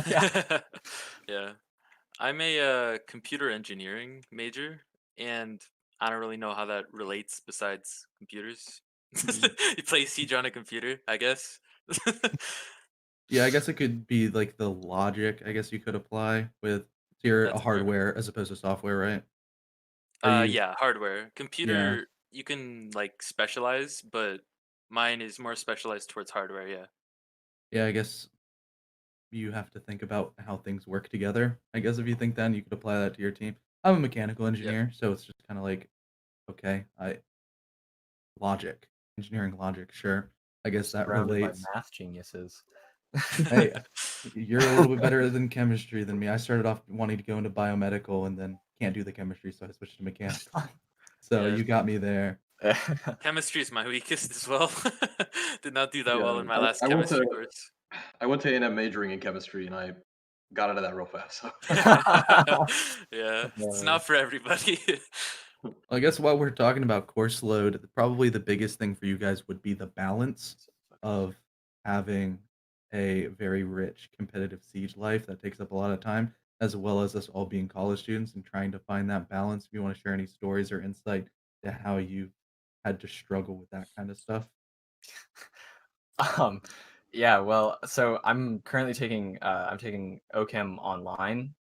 Yeah. yeah. I'm a computer engineering major, and I don't really know how that relates besides computers. Mhm. You play Siege on a computer, I guess. Yeah, I guess it could be like the logic, I guess you could apply with you're a That's fair. hardware as opposed to software, right? Are you Yeah, hardware. yeah. Computer, you can like specialize, but mine is more specialized towards hardware. Yeah. Yeah, I guess you have to think about how things work together. I guess if you think then you could apply that to your team. I'm a mechanical Yep. engineer, so it's just kind of like okay, I logic. engineering logic, sure. I guess that Surrounded by relates. math geniuses. Hey, you're a little bit better than chemistry than me. I started off wanting to go into biomedical and then can't do the chemistry, so I switched to mechanics. So Yeah, you got me there. chemistry is my weakest as well. Did not do that Yeah, well in my last I went to chemistry course. I went to A&M majoring in chemistry, and I got out of that real fast. So Yeah, it's Uh, not for everybody. Well, I guess while we're talking about course load, probably the biggest thing for you guys would be the balance so fucking of having a very rich competitive siege life that takes up a lot of time, as well as us all being college students and trying to find that balance. If you want to share any stories or insight to how you had to struggle with that kind of stuff. Um, yeah, well, so I'm taking OChem online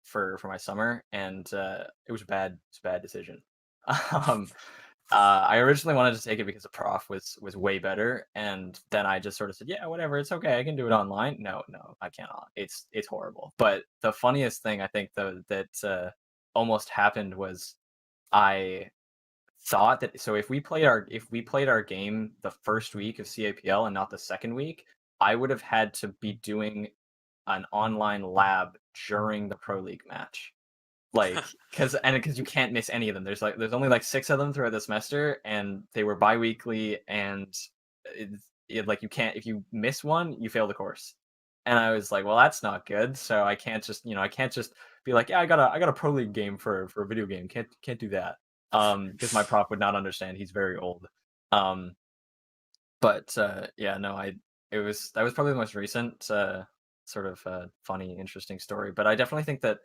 for my summer, and it was a bad decision. Um, I originally wanted to take it because the prof was way better, and then I just sort of said, yeah, whatever, it's okay, I can do it online. No, no, I cannot. It's horrible. But the funniest thing I think though that almost happened was I thought that so if we played our game the first week of CAPL and not the second week, I would have had to be doing an online lab during the Pro League match. Like, because you can't miss any of them. There's only like 6 of them throughout the semester, and they were bi-weekly, and like you can't if you miss one, you fail the course. And I was like, well, that's not good. So I can't just be like, yeah, I got a pro league game for a video game. Can't do that. Because my prof would not understand. He's very old. Um, but yeah, no, I it was that was probably the most recent sort of funny, interesting story. But I definitely think that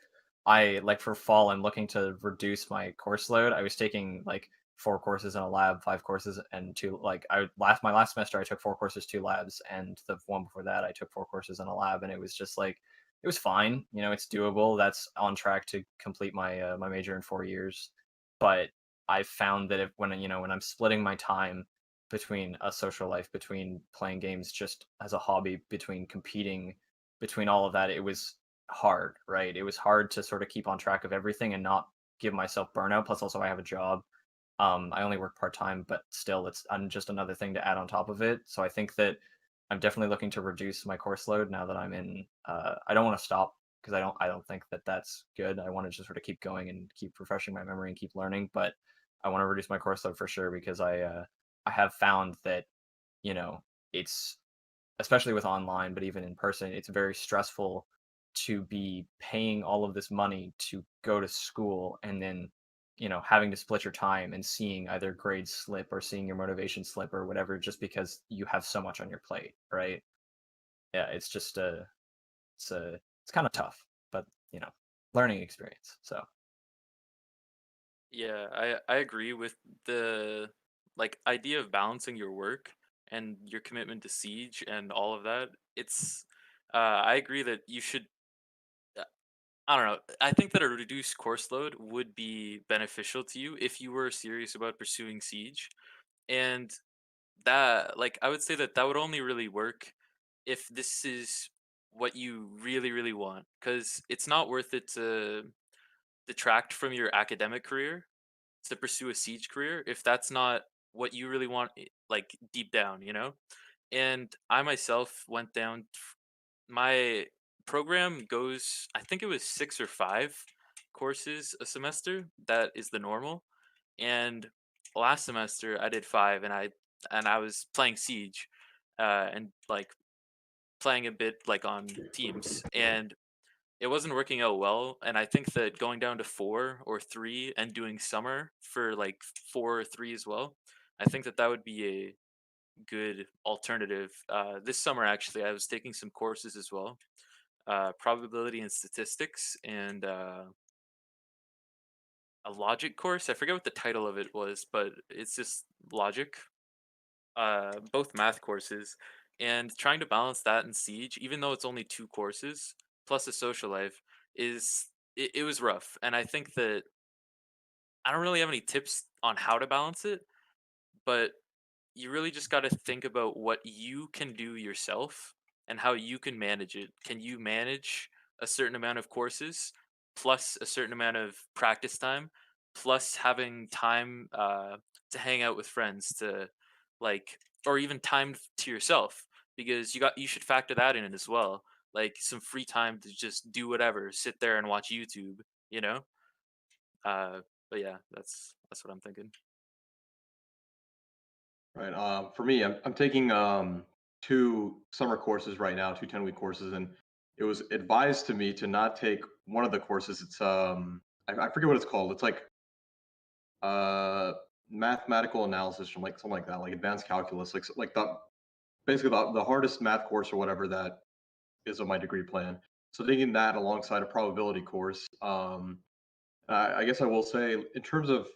I like for fall, I'm looking to reduce my course load. I was taking like 4 courses in a lab, 5 courses, and two like I last my last semester I took 4 courses, 2 labs, and the one before that I took 4 courses in a lab, and it was just like it was fine. You know, it's doable. That's on track to complete my my major in 4 years. But I found that if when when I'm splitting my time between a social life, between playing games just as a hobby, between competing, between all of that, it was hard, right? It was hard to sort of keep on track of everything and not give myself burnout. Plus, also, I have a job. I only work part time, but still, it's just another thing to add on top of it. So I think that I'm definitely looking to reduce my course load now that I'm in. I don't want to stop because I don't think that that's good. I want to just sort of keep going and keep refreshing my memory and keep learning. But I want to reduce my course load for sure because I have found that it's especially with online, but even in person, it's very stressful to be paying all of this money to go to school and then having to split your time and seeing either grades slip or seeing your motivation slip or whatever just because you have so much on your plate, right? Yeah, it's just it's kind of tough, but learning experience. So Yeah, I agree with the like idea of balancing your work and your commitment to Siege and all of that. It's I agree that you should uh, I don't know. I think that a reduced course load would be beneficial to you if you were serious about pursuing Siege. And that like I would say that that would only really work if this is what you really really want because it's not worth it to detract from your academic career to pursue a siege career if that's not what you really want like deep down, you know. And I myself went down my program goes, I think it was 6 or 5 courses a semester. That is the normal. And last semester I did 5, and I was playing siege and like playing a bit like on teams, and it wasn't working out well. And I think that going down to 4 or 3 and doing summer for like 4 or 3 as well, I think that that would be a good alternative. This summer, actually, I was taking some courses as well, probability and statistics, and a logic course. I forget what the title of it was, but it's just logic. Both math courses, and trying to balance that and Siege, even though it's only 2 courses plus a social life, it was rough. And I think that I don't really have any tips on how to balance it, but you really just got to think about what you can do yourself and how you can manage it. Can you manage a certain amount of courses plus a certain amount of practice time plus having time to hang out with friends to like, or even time to yourself, because you should factor that in as well. Like some free time to just do whatever, sit there and watch YouTube, you know? Uh, but yeah, that's what I'm thinking. Right. For me, I'm taking two summer courses right now, two 10-week courses, and it was advised to me to not take one of the courses. It's I forget what it's called. It's like uh mathematical analysis or like something like that, like advanced calculus, like the basically the hardest math course or whatever that is on my degree plan. So taking that alongside a probability course. I guess I will say in terms of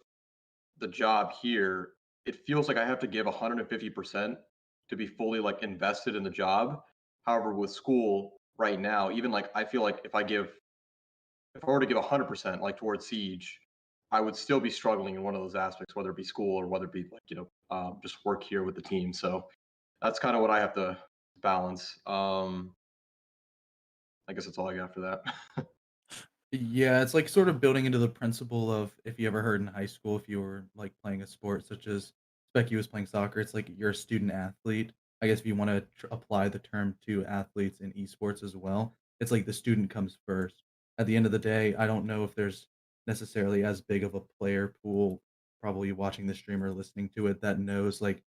the job here, it feels like I have to give 150% to be fully like invested in the job. However, with school right now, even like I feel like if I were to give 100% like towards Siege, I would still be struggling in one of those aspects, whether it be school or whether it be like just work here with the team. So that's kind of what I have to balance. I guess that's all I got for that. Yeah, it's like sort of building into the principle of if you ever heard in high school, if you were like playing a sport such as Becky was playing soccer, it's like you're a student athlete. I guess if you want to apply the term to athletes in esports as well, it's like the student comes first. At the end of the day, I don't know if there's necessarily as big of a player pool probably watching the stream or listening to it that knows like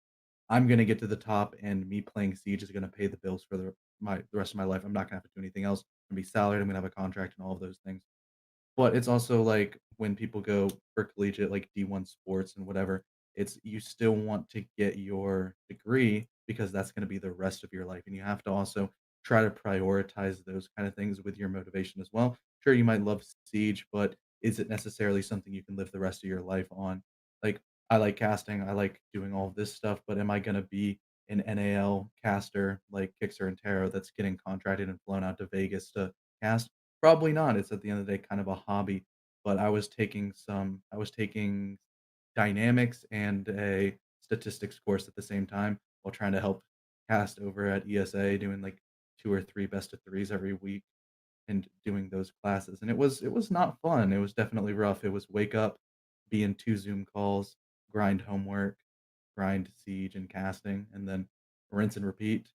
I'm gonna get to the top and me playing Siege is gonna pay the bills for the rest of my life. I'm not gonna have to do anything else. I'm gonna be salaried. I'm gonna have a contract and all of those things. But it's also like when people go for collegiate, like D1 sports and whatever, it's you still want to get your degree because that's going to be the rest of your life. And you have to also try to prioritize those kind of things with your motivation as well. Sure, you might love Siege, but is it necessarily something you can live the rest of your life on? Like, I like casting, I like doing all of this stuff, but am I going to be an NAL caster like Kixer and Taro that's getting contracted and flown out to Vegas to cast? Probably not. It's at the end of the day kind of a hobby, but I was taking dynamics and a statistics course at the same time while trying to help cast over at ESA doing like 2 or 3 best of 3s every week and doing those classes. And it was not fun. It was definitely rough. It was wake up, be in 2 Zoom calls, grind homework, grind siege and casting, and then rinse and repeat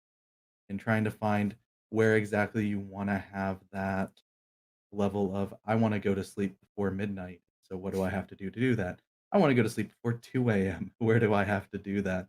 and trying to find where exactly you want to have that level of I want to go to sleep before midnight. So what do I have to do that? I want to go to sleep before 2 a.m. Where do I have to do that?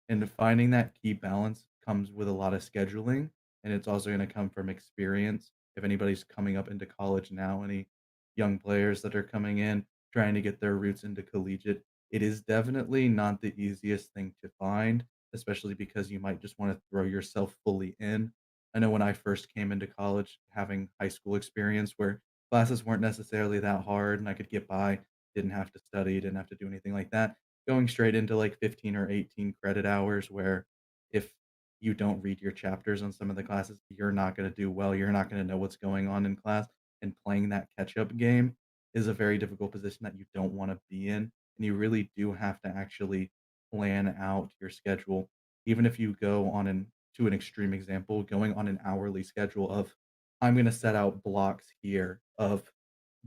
And finding that key balance comes with a lot of scheduling, and it's also going to come from experience. If anybody's coming up into college now, any young players that are coming in trying to get their roots into collegiate, it is definitely not the easiest thing to find, especially because you might just want to throw yourself fully in. I know when I first came into college, having high school experience where classes weren't necessarily that hard and I could get by, didn't have to study, didn't have to do anything like that. Going straight into like 15 or 18 credit hours where if you don't read your chapters on some of the classes, you're not going to do well. You're not going to know what's going on in class. And playing that catch up game is a very difficult position that you don't want to be in. And you really do have to actually plan out your schedule. Even if you go on to an extreme example, going on an hourly schedule of I'm going to set out blocks here of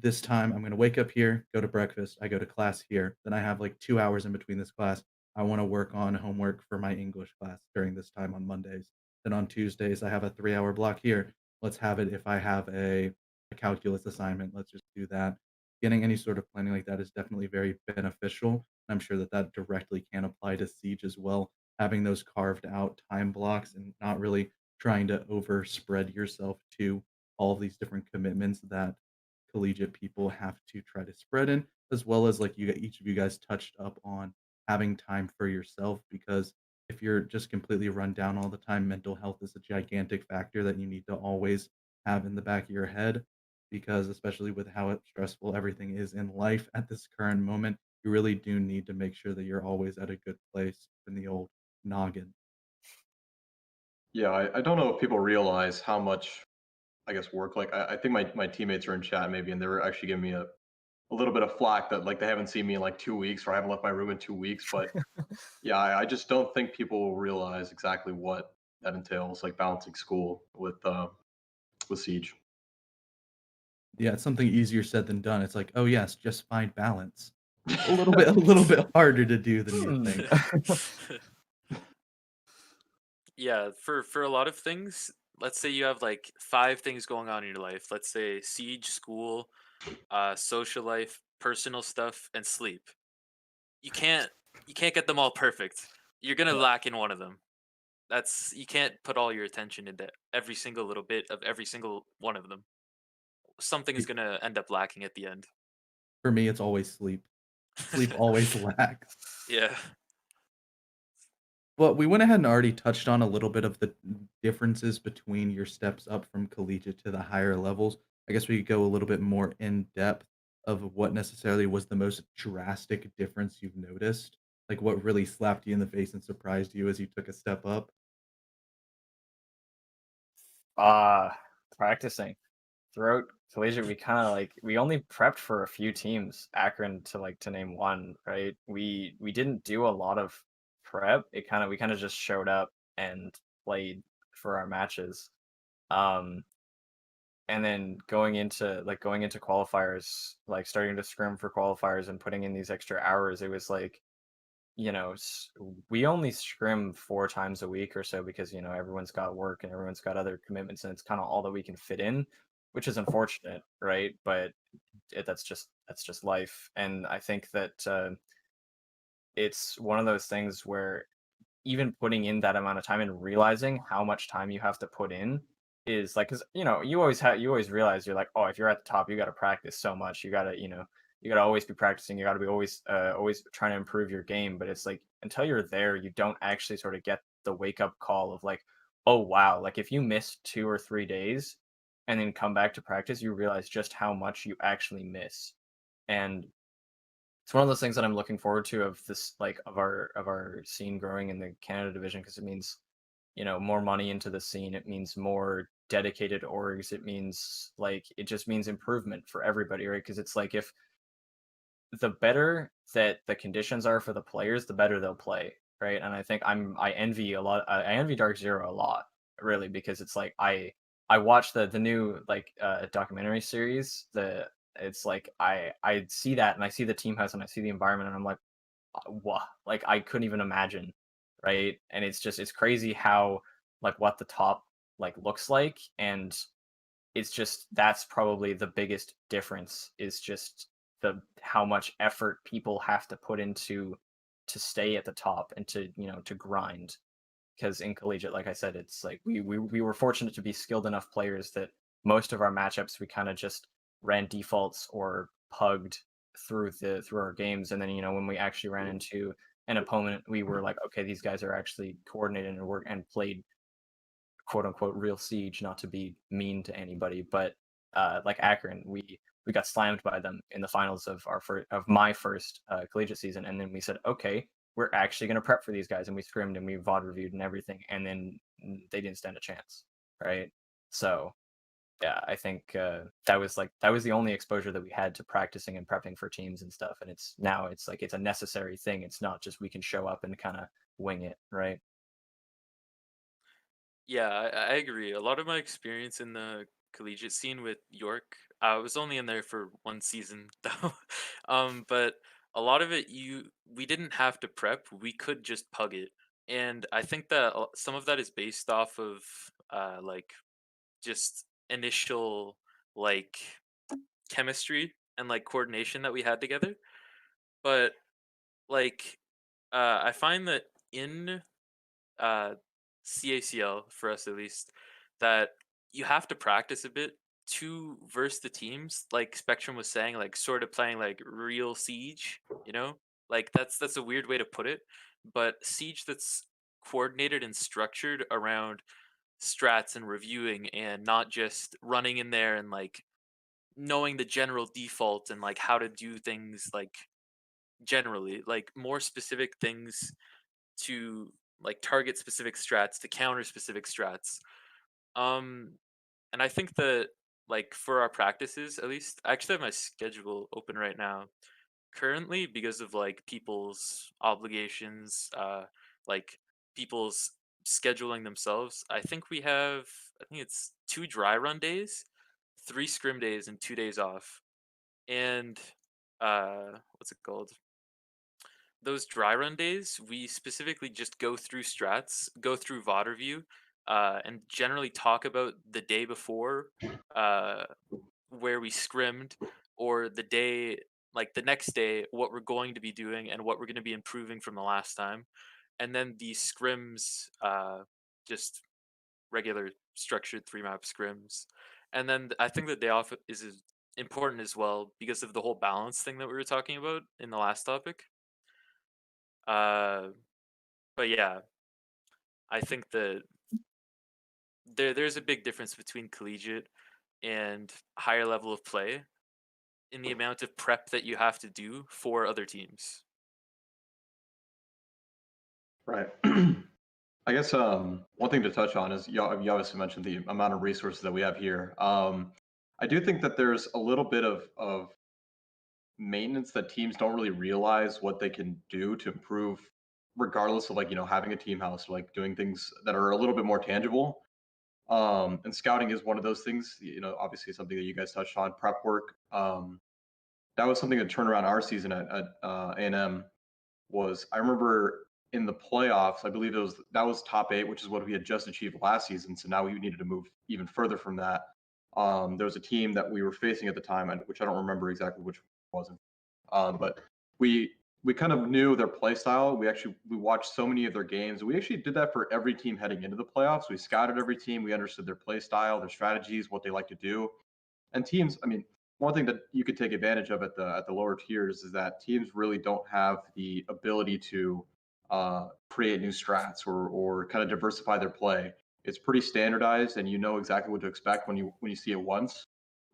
this time I'm going to wake up here, go to breakfast, I go to class here, then I have like 2 hours in between this class. I want to work on homework for my English class during this time on Mondays. Then on Tuesdays I have a 3-hour block here. Let's have it if I have a calculus assignment, let's just do that. Getting any sort of planning like that is definitely very beneficial. I'm sure that that directly can apply to Siege as well. Having those carved out time blocks and not really trying to overspread yourself to all of these different commitments that collegiate people have to try to spread in, as well as like each of you guys touched up on having time for yourself. Because if you're just completely run down all the time, mental health is a gigantic factor that you need to always have in the back of your head. Because especially with how stressful everything is in life at this current moment, you really do need to make sure that you're always at a good place in the old noggin. Yeah, I don't know if people realize how much I guess work. Like I think my teammates are in chat maybe, and they were actually giving me a little bit of flack that like they haven't seen me in like 2 weeks or I haven't left my room in 2 weeks. But yeah, I just don't think people will realize exactly what that entails, like balancing school with Siege. Yeah, it's something easier said than done. It's like, oh yes, just find balance. A little bit harder to do than you Hmm. think. Yeah, for a lot of things, let's say you have like 5 things going on in your life. Let's say siege, school, social life, personal stuff, and sleep. You can't you can't get them all perfect. You're gonna Yeah. lack in one of them. That's You can't put all your attention into every single little bit of every single one of them. Something is Y- gonna end up lacking at the end. For me, it's always sleep. Sleep always lacks. Yeah. Well, we went ahead and already touched on a little bit of the differences between your steps up from collegiate to the higher levels. I guess we could go a little bit more in depth of what necessarily was the most drastic difference you've noticed. Like what really slapped you in the face and surprised you as you took a step up. Uh Practicing. Throughout collegiate, we kind of like we only prepped for a few teams, Akron to name one, right? We didn't do a lot of prep. We kind of just showed up and played for our matches. Um and then going into qualifiers, like starting to scrim for qualifiers and putting in these extra hours, it was like, you know, we only scrim 4 times a week or so because, you know, everyone's got work and everyone's got other commitments and it's kind of all that we can fit in, which is unfortunate, right? But that's just life. And I think that it's one of those things where even putting in that amount of time and realizing how much time you have to put in is like, because you know, you always realize you're like, oh, if you're at the top, you got to practice so much. You got to, you know, you got to always be practicing. You got to be always trying to improve your game. But it's like until you're there, you don't actually sort of get the wake up call of like, oh wow, like if you miss 2 or 3 days and then come back to practice, you realize just how much you actually miss. And it's one of those things that I'm looking forward to, of this, like, of our scene growing in the Canada division, because it means, you know, more money into the scene. It means more dedicated orgs. It means like it just means improvement for everybody, right? Because it's like if the better that the conditions are for the players, the better they'll play, right? And I think I envy a lot. I envy Dark Zero a lot, really, because it's like I watched the new like documentary series. The It's like I see that and I see the team house and I see the environment and I'm like, what? Like I couldn't even imagine, right? And it's crazy how like what the top like looks like, and it's just that's probably the biggest difference, is just the how much effort people have to put into to stay at the top and to, you know, to grind. Because in collegiate, like I said, it's like we were fortunate to be skilled enough players that most of our matchups we kind of just ran defaults or pugged through our games, and then, you know, when we actually ran into an opponent, we were like, okay, these guys are actually coordinated and work and played quote unquote real siege, not to be mean to anybody, but like Akron, we got slammed by them in the finals of my first collegiate season, and then we said, okay, we're actually going to prep for these guys, and we scrimmed and we VOD reviewed and everything, and then they didn't stand a chance, right? So yeah, I think that was the only exposure that we had to practicing and prepping for teams and stuff, and it's now it's like it's a necessary thing. It's not just we can show up and kind of wing it, right? Yeah, I agree. A lot of my experience in the collegiate scene with York, I was only in there for 1 season though. But a lot of it, we didn't have to prep. We could just pug it, and I think that some of that is based off of like just initial like chemistry and like coordination that we had together. But like I find that in uh, CACL, for us at least, that you have to practice a bit to verse the teams. Like Spectrum was saying, like sort of playing like real Siege. You know, like that's a weird way to put it, but Siege that's coordinated and structured around strats and reviewing, and not just running in there and like knowing the general default and like how to do things like generally, like more specific things to like target specific strats, to counter specific strats. Um, and I think that like for our practices, at least, I actually have my schedule open right now. Currently, because of like people's obligations, like people's scheduling themselves, I think we have, I think it's 2 dry run days, 3 scrim days, and 2 days off. And what's it called? those dry run days, we specifically just go through strats, go through VOD review, and generally talk about the day before, uh, where we scrimmed, or the day, like the next day, what we're going to be doing and what we're going to be improving from the last time. And then the scrims, just regular structured 3 map scrims. And then I think the day off is important as well because of the whole balance thing that we were talking about in the last topic. Uh, but yeah, I think that there's a big difference between collegiate and higher level of play in the amount of prep that you have to do for other teams. Right. I guess one thing to touch on is you obviously mentioned the amount of resources that we have here. I do think that there's a little bit of maintenance that teams don't really realize what they can do to improve, regardless of like having a team house, like doing things that are a little bit more tangible. And scouting is one of those things. Obviously something that you guys touched on, prep work. That was something that turned around our season at A&M. Was I remember in the playoffs, I believe that was top 8, which is what we had just achieved last season. So now we needed to move even further from that. There was a team that we were facing at the time, which I don't remember exactly which wasn't, but we kind of knew their play style. We watched so many of their games. We actually did that for every team heading into the playoffs. We scouted every team. We understood their play style, their strategies, what they like to do. And teams, I mean, one thing that you could take advantage of at the lower tiers is that teams really don't have the ability to create new strats or kind of diversify their play. It's pretty standardized, and you know exactly what to expect when you see it once.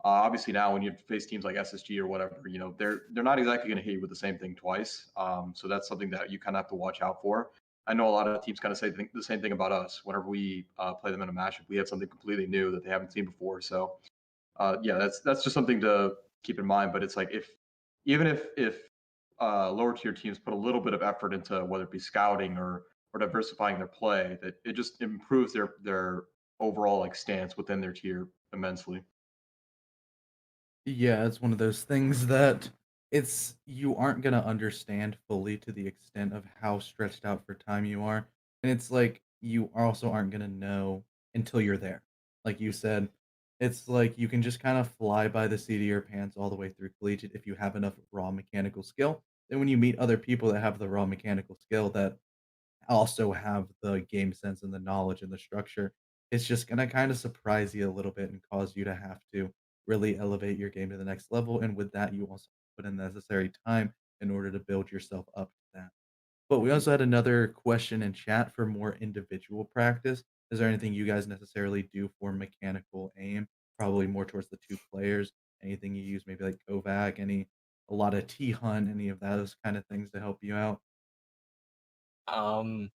Obviously, now when you face teams like SSG or whatever, they're not exactly going to hit you with the same thing twice. So that's something that you kind of have to watch out for. I know a lot of teams kind of say the same thing about us. Whenever we play them in a matchup, we have something completely new that they haven't seen before. So yeah, that's just something to keep in mind. But it's like even if lower tier teams put a little bit of effort into whether it be scouting or diversifying their play, that it just improves their overall like stance within their tier immensely. Yeah, it's one of those things that it's you aren't gonna understand fully to the extent of how stretched out for time you are. And it's like you also aren't gonna know until you're there. Like you said, it's like you can just kind of fly by the seat of your pants all the way through collegiate if you have enough raw mechanical skill. Then when you meet other people that have the raw mechanical skill that also have the game sense and the knowledge and the structure, it's just gonna kinda surprise you a little bit and cause you to have to really elevate your game to the next level, and with that, you also put in the necessary time in order to build yourself up to that. But we also had another question in chat for more individual practice. Is there anything you guys necessarily do for mechanical aim? Probably more towards the 2 players. Anything you use, maybe like Kovac, a lot of T-Hunt, any of those kind of things to help you out? Um,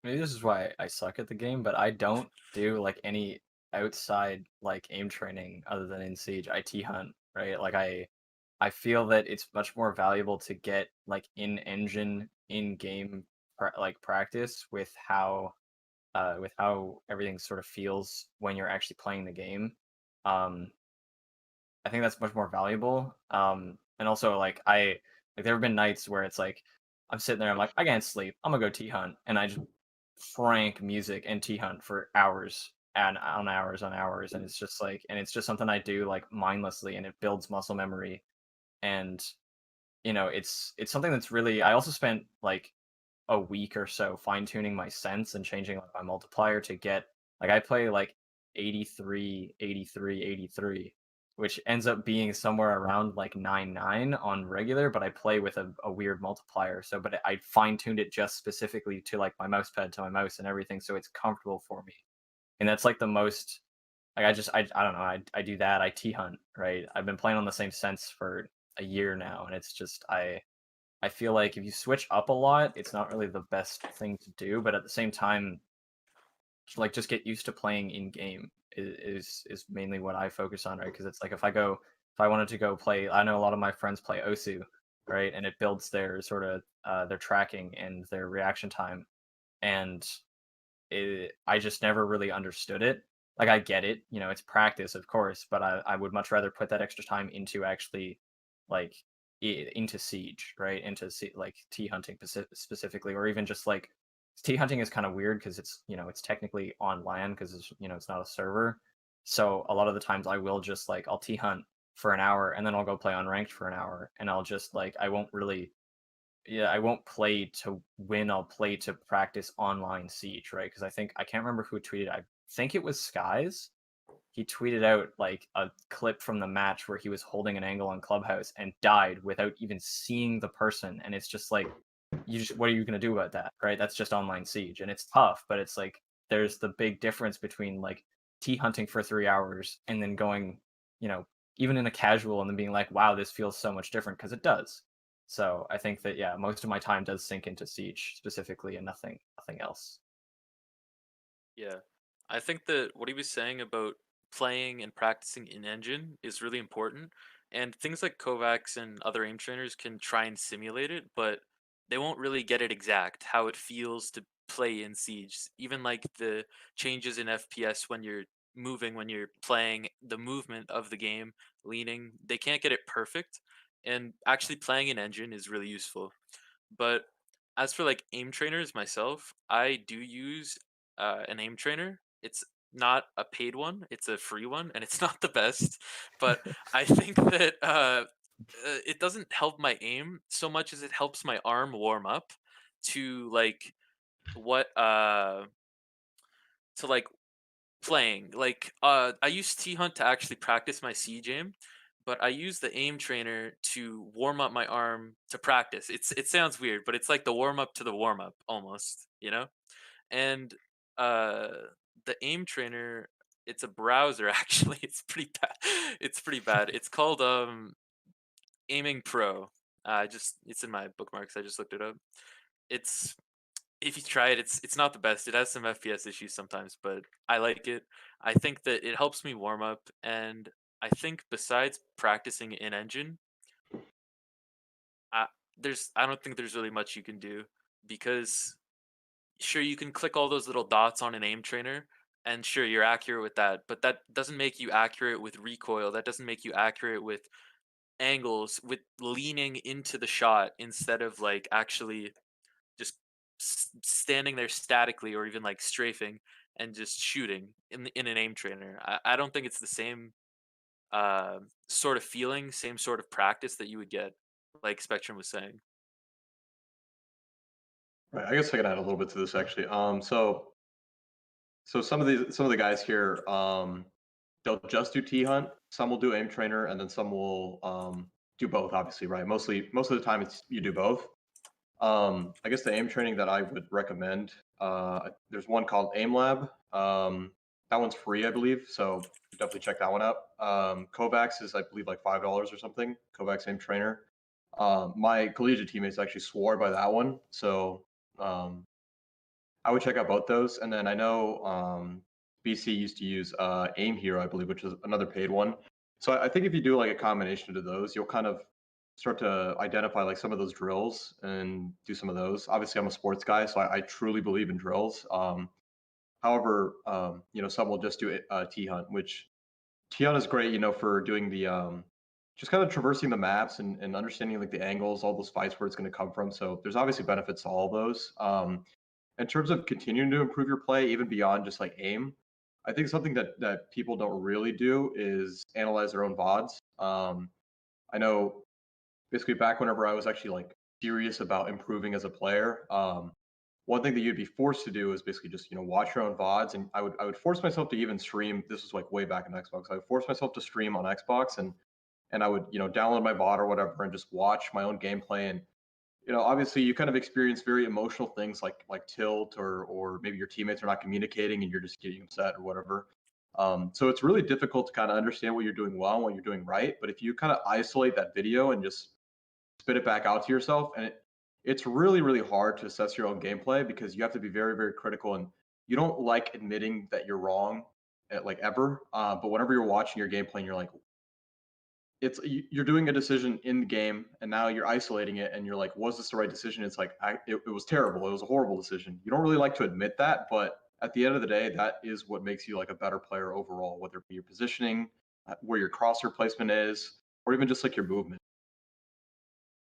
Maybe this is why I suck at the game, but I don't do like any outside like aim training other than in Siege. I T hunt, right? Like I feel that it's much more valuable to get like in engine in game like practice with how everything sort of feels when you're actually playing the game. Um, I think that's much more valuable. And also like there have been nights where it's like I'm sitting there, I'm like, I can't sleep. I'm gonna go T hunt, and I just crank music and T hunt for hours and on hours on hours, and it's just something I do like mindlessly, and it builds muscle memory, and it's something that's really. I also spent like a week or so fine tuning my sense and changing like my multiplier to get like I play like 83, 83, 83, which ends up being somewhere around like 99 on regular, but I play with a weird multiplier. So, but I fine tuned it just specifically to like my mouse pad to my mouse and everything. So it's comfortable for me. And that's like the most, like I don't know. I do that. I T hunt, right? I've been playing on the same sense for a year now. And it's just, I feel like if you switch up a lot, it's not really the best thing to do. But at the same time, like just get used to playing in game is mainly what I focus on, right? Because it's like if I wanted to go play, I know a lot of my friends play Osu, right? And it builds their sort of their tracking and their reaction time, and I just never really understood it. Like I get it, it's practice, of course, but I would much rather put that extra time into actually like into Siege, right? Like tea hunting specifically, or even just like tea hunting is kind of weird because it's technically on land because it's not a server. So a lot of the times I will just like I'll tea hunt for an hour and then I'll go play unranked for an hour and I'll just like I won't play to win. I'll play to practice online Siege, right? Because I can't remember who tweeted. I think it was Skies. He tweeted out like a clip from the match where he was holding an angle on Clubhouse and died without even seeing the person. And it's just like, what are you going to do about that, right? That's just online Siege, and it's tough. But it's like there's the big difference between like tea hunting for 3 hours and then going, even in a casual and then being like, wow, this feels so much different because it does. So I think that most of my time does sink into Siege specifically and nothing else. Yeah. I think that what he was saying about playing and practicing in engine is really important. And things like Kovacs and other aim trainers can try and simulate it, but they won't really get it exact how it feels to play in Siege. Even like the changes in FPS when you're moving, when you're playing, the movement of the game, leaning, they can't get it perfect. And actually playing in engine is really useful. But as for like aim trainers myself, I do use an aim trainer. It's not a paid one; it's a free one, and it's not the best. But I think that it doesn't help my aim so much as it helps my arm warm up to like what to like playing. Like I use T Hunt to actually practice my siege aim, but I use the aim trainer to warm up my arm to practice. It sounds weird, but it's like the warm up to the warm up almost, you know? And uh the aim trainer, it's a browser actually. It's pretty bad. It's pretty bad. It's called Aiming Pro. It's in my bookmarks. I just looked it up. It's if you try it, it's not the best. It has some FPS issues sometimes, but I like it. I think that it helps me warm up, and I think besides practicing in engine, I, I don't think there's really much you can do because sure you can click all those little dots on an aim trainer, and sure you're accurate with that, but that doesn't make you accurate with recoil. That doesn't make you accurate with angles, with leaning into the shot instead of like actually just standing there statically or even like strafing and just shooting in an aim trainer. I don't think it's the same sort of feeling, same sort of practice that you would get, like Spectrum was saying. Right. I guess I can add a little bit to this actually. So some of the guys here, they'll just do T hunt. Some will do aim trainer, and then some will do both. Obviously, right? Most of the time, it's you do both. I guess the aim training that I would recommend, there's one called Aim Lab. That one's free, I believe. So definitely check that one out. Kovacs is, I believe, like $5 or something. Kovacs Aim Trainer. My collegiate teammates actually swore by that one. So um, I would check out both those. And then I know BC used to use Aim Hero, I believe, which is another paid one. So I think if you do like a combination of those, you'll kind of start to identify like some of those drills and do some of those. Obviously, I'm a sports guy, so I truly believe in drills. However, some will just do T hunt, which T hunt is great, for doing the just kind of traversing the maps and understanding like the angles, all those fights where it's going to come from. So there's obviously benefits to all those. In terms of continuing to improve your play, even beyond just like aim, I think something that people don't really do is analyze their own VODs. I know basically back whenever I was actually like serious about improving as a player, one thing that you'd be forced to do is basically just watch your own VODs, and I would force myself to even stream. This was like way back in Xbox. I would force myself to stream on Xbox, and I would download my VOD or whatever and just watch my own gameplay. And obviously you kind of experience very emotional things like tilt or maybe your teammates are not communicating and you're just getting upset or whatever. So it's really difficult to kind of understand what you're doing well and what you're doing right. But if you kind of isolate that video and just spit it back out to yourself, and it's really really hard to assess your own gameplay because you have to be very very critical, and you don't like admitting that you're wrong like ever. But whenever you're watching your gameplay and you're like, you're doing a decision in the game and now you're isolating it and you're like, was this the right decision? It's like it was terrible, it was a horrible decision. You don't really like to admit that, but at the end of the day, that is what makes you like a better player overall, whether it be your positioning, where your crosshair placement is, or even just like your movement.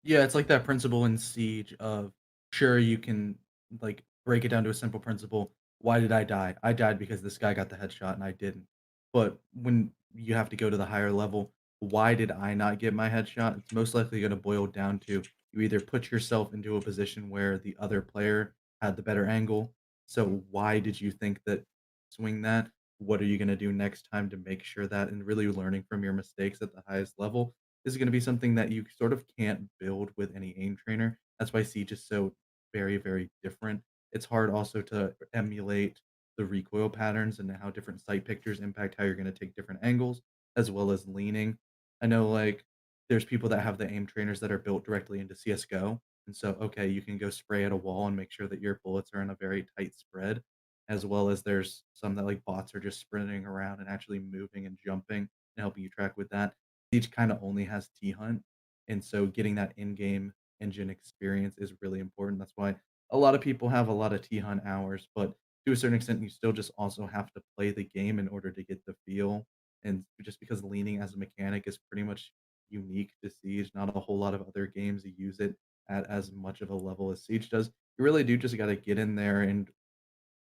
Yeah, it's like that principle in Siege of sure you can like break it down to a simple principle. Why did I die? I died because this guy got the headshot and I didn't. But when you have to go to the higher level, why did I not get my headshot? It's most likely going to boil down to you either put yourself into a position where the other player had the better angle. So why did you think that swing that? What are you going to do next time to make sure that and really learning from your mistakes at the highest level is gonna be something that you sort of can't build with any aim trainer. That's why Siege is so very, very different. It's hard also to emulate the recoil patterns and how different sight pictures impact how you're gonna take different angles, as well as leaning. I know, like, there's people that have the aim trainers that are built directly into CS:GO, and so, okay, you can go spray at a wall and make sure that your bullets are in a very tight spread, as well as there's some that, like, bots are just sprinting around and actually moving and jumping and helping you track with that. Siege kinda only has T-Hunt, and so getting that in-game engine experience is really important. That's why a lot of people have a lot of T-Hunt hours, but to a certain extent, you still just also have to play the game in order to get the feel, and just because leaning as a mechanic is pretty much unique to Siege, not a whole lot of other games use it at as much of a level as Siege does. You really do just gotta get in there and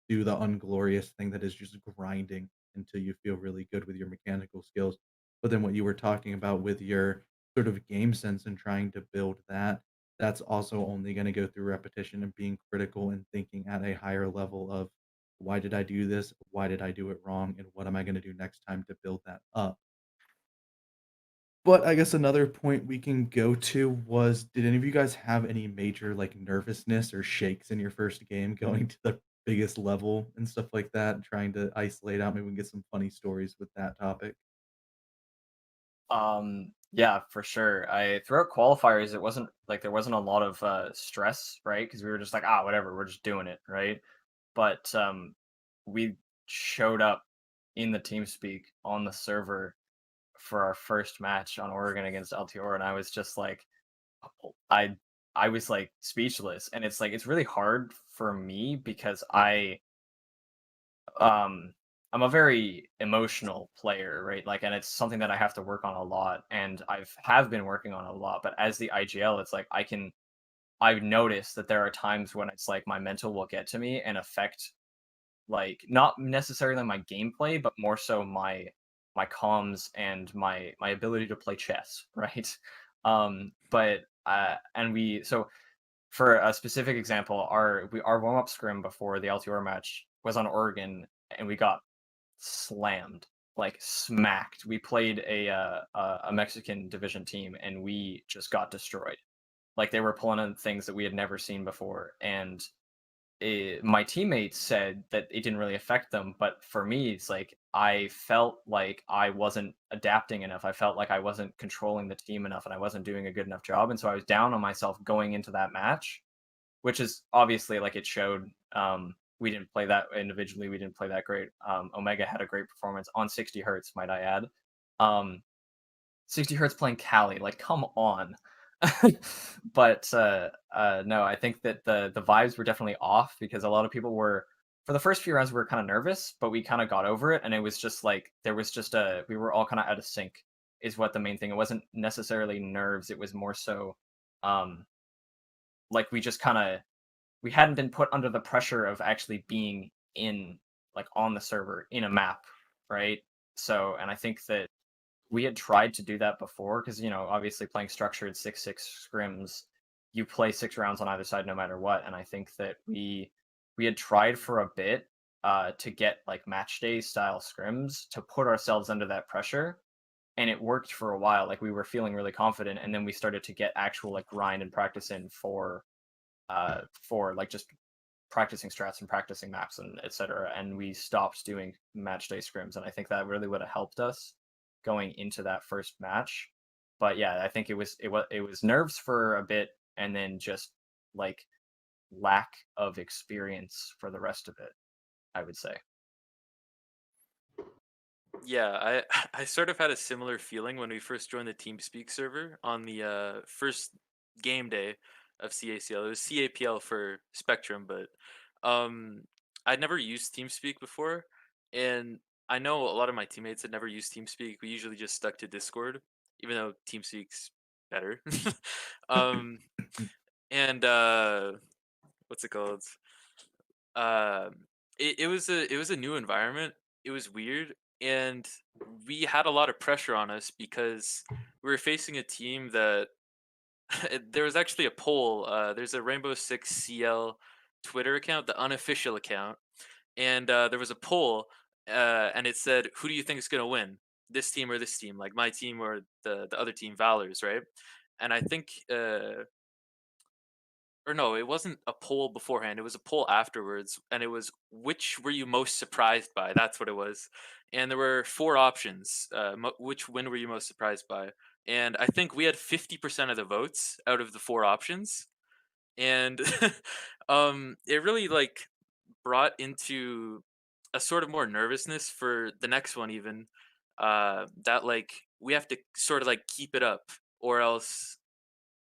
do the unglorious thing that is just grinding until you feel really good with your mechanical skills. But then what you were talking about with your sort of game sense and trying to build that, that's also only going to go through repetition and being critical and thinking at a higher level of why did I do this? Why did I do it wrong? And what am I going to do next time to build that up? But I guess another point we can go to was, did any of you guys have any major, like, nervousness or shakes in your first game going to the biggest level and stuff like that, and trying to isolate out? Maybe we can get some funny stories with that topic. Yeah, for sure. I throughout qualifiers, it wasn't like there wasn't a lot of stress, right? Because we were just like, ah, whatever, we're just doing it, right? But we showed up in the team speak on the server for our first match on Oregon against LTR, and I was just like, I I was like speechless, and it's like it's really hard for me because um I'm a very emotional player, right? Like, and it's something that I have to work on a lot, and have been working on a lot. But as the IGL, it's like I've noticed that there are times when it's like my mental will get to me and affect, like, not necessarily my gameplay, but more so my comms and my ability to play chess, right? But and we so for a specific example, our warm up scrim before the LTR match was on Oregon, and we got slammed, like smacked. We played a Mexican division team, and we just got destroyed. Like, they were pulling in things that we had never seen before, and my teammates said that it didn't really affect them, but for me, it's like I felt like I wasn't adapting enough. I felt like I wasn't controlling the team enough, and I wasn't doing a good enough job, and so I was down on myself going into that match, which is obviously, like, it showed. We didn't play that individually. We didn't play that great. Omega had a great performance on 60 hertz, might I add. Um, 60 hertz playing Cali, like, come on. But no, I think that the vibes were definitely off because a lot of people were, for the first few rounds, we were kind of nervous, but we kind of got over it, and it was just like there was just a we were all kind of out of sync, is what the main thing. It wasn't necessarily nerves. It was more so, um, like, we just kind of we hadn't been put under the pressure of actually being in, like, on the server in a map, right? So, and I think that we had tried to do that before because, obviously playing structured 6-6 scrims, you play 6 rounds on either side no matter what. And I think that we had tried for a bit to get, like, match day style scrims to put ourselves under that pressure, and it worked for a while. Like, we were feeling really confident, and then we started to get actual, like, grind and practice in for like just practicing strats and practicing maps and etc. And we stopped doing match day scrims, and I think that really would have helped us going into that first match. But yeah, I think it was nerves for a bit, and then just, like, lack of experience for the rest of it, I would say. Yeah, I I sort of had a similar feeling when we first joined the TeamSpeak server on the first game day of CACL. It was CAPL for Spectrum, but um, I'd never used TeamSpeak before, and I know a lot of my teammates had never used TeamSpeak. We usually just stuck to Discord, even though TeamSpeak's better. um, and what's it called? It was a new environment. It was weird, and we had a lot of pressure on us because we were facing a team that there was actually a poll. There's a Rainbow Six CL Twitter account, the unofficial account, and there was a poll, and it said, "Who do you think is going to win? This team or this team? Like my team or the other team, Valor's, right?" And I think, or no, it wasn't a poll beforehand. It was a poll afterwards, and it was which were you most surprised by? That's what it was. And there were four options. Which win were you most surprised by? And I think we had 50% of the votes out of the four options, and it really like brought into a sort of more nervousness for the next one even, that like we have to sort of like keep it up, or else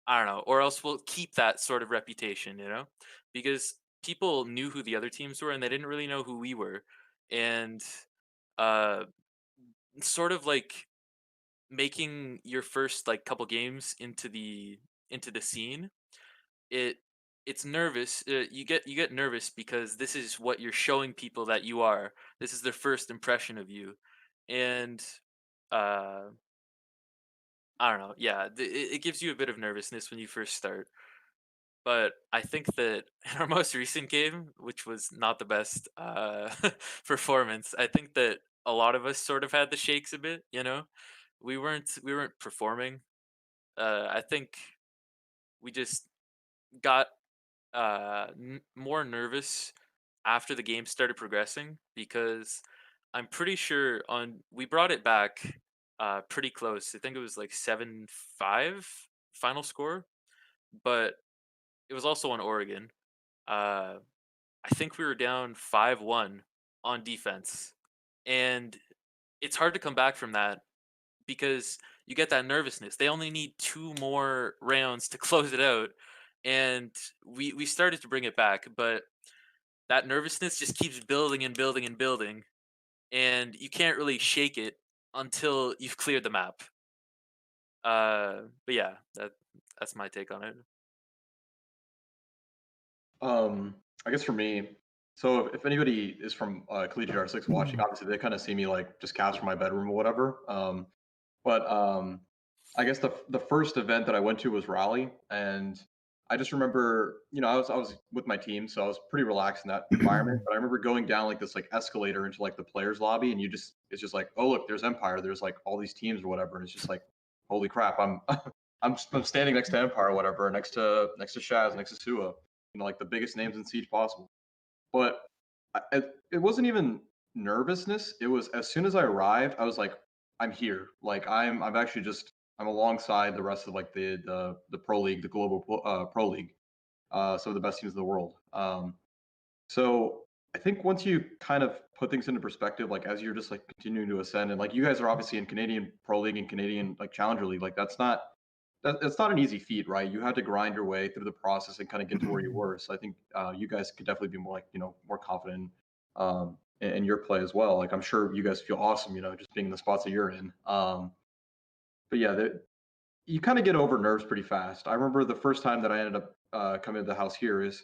I don't know, or else we'll keep that sort of reputation, you know? Because people knew who the other teams were and they didn't really know who we were. And uh sort of like making your first like couple games into the scene, it it's nervous. You get nervous because this is what you're showing people that you are. This is their first impression of you. And uh I don't know. Yeah, it gives you a bit of nervousness when you first start. But I think that in our most recent game, which was not the best performance, I think that a lot of us sort of had the shakes a bit. You know, we weren't performing. I think we just got more nervous after the game started progressing because I'm pretty sure on we brought it back pretty close. I think it was like 7-5 final score, but it was also on Oregon. Uh, I think we were down 5-1 on defense. And it's hard to come back from that because you get that nervousness. They only need two more rounds to close it out. And we started to bring it back, but that nervousness just keeps building and building and building. And you can't really shake it until you've cleared the map. But yeah, that's my take on it. I guess for me, so if anybody is from Collegiate R6 watching, obviously they kind of see me like just cast from my bedroom or whatever. But I guess the first event that I went to was Rally, and I just remember, I was with my team, so I was pretty relaxed in that environment. But I remember going down like this like escalator into like the players lobby, and it's just like, oh look, there's Empire, there's like all these teams or whatever, and it's just like, holy crap, I'm I'm standing next to Empire or whatever, next to Shaz, next to Sua, like the biggest names in Siege possible. But it wasn't even nervousness. It was as soon as I arrived, I was like, I'm here. Like I'm actually just I'm alongside the rest of like the pro league, the global pro league, some of the best teams in the world. So I think once you kind of put things into perspective, like as you're just like continuing to ascend, and like you guys are obviously in Canadian Pro League and Canadian like Challenger League, like that's not an easy feat, right? You had to grind your way through the process and kind of get to where you were. So I think you guys could definitely be more like more confident in your play as well. Like I'm sure you guys feel awesome, just being in the spots that you're in. But yeah, you kind of get over nerves pretty fast. I remember the first time that I ended up coming to the house here is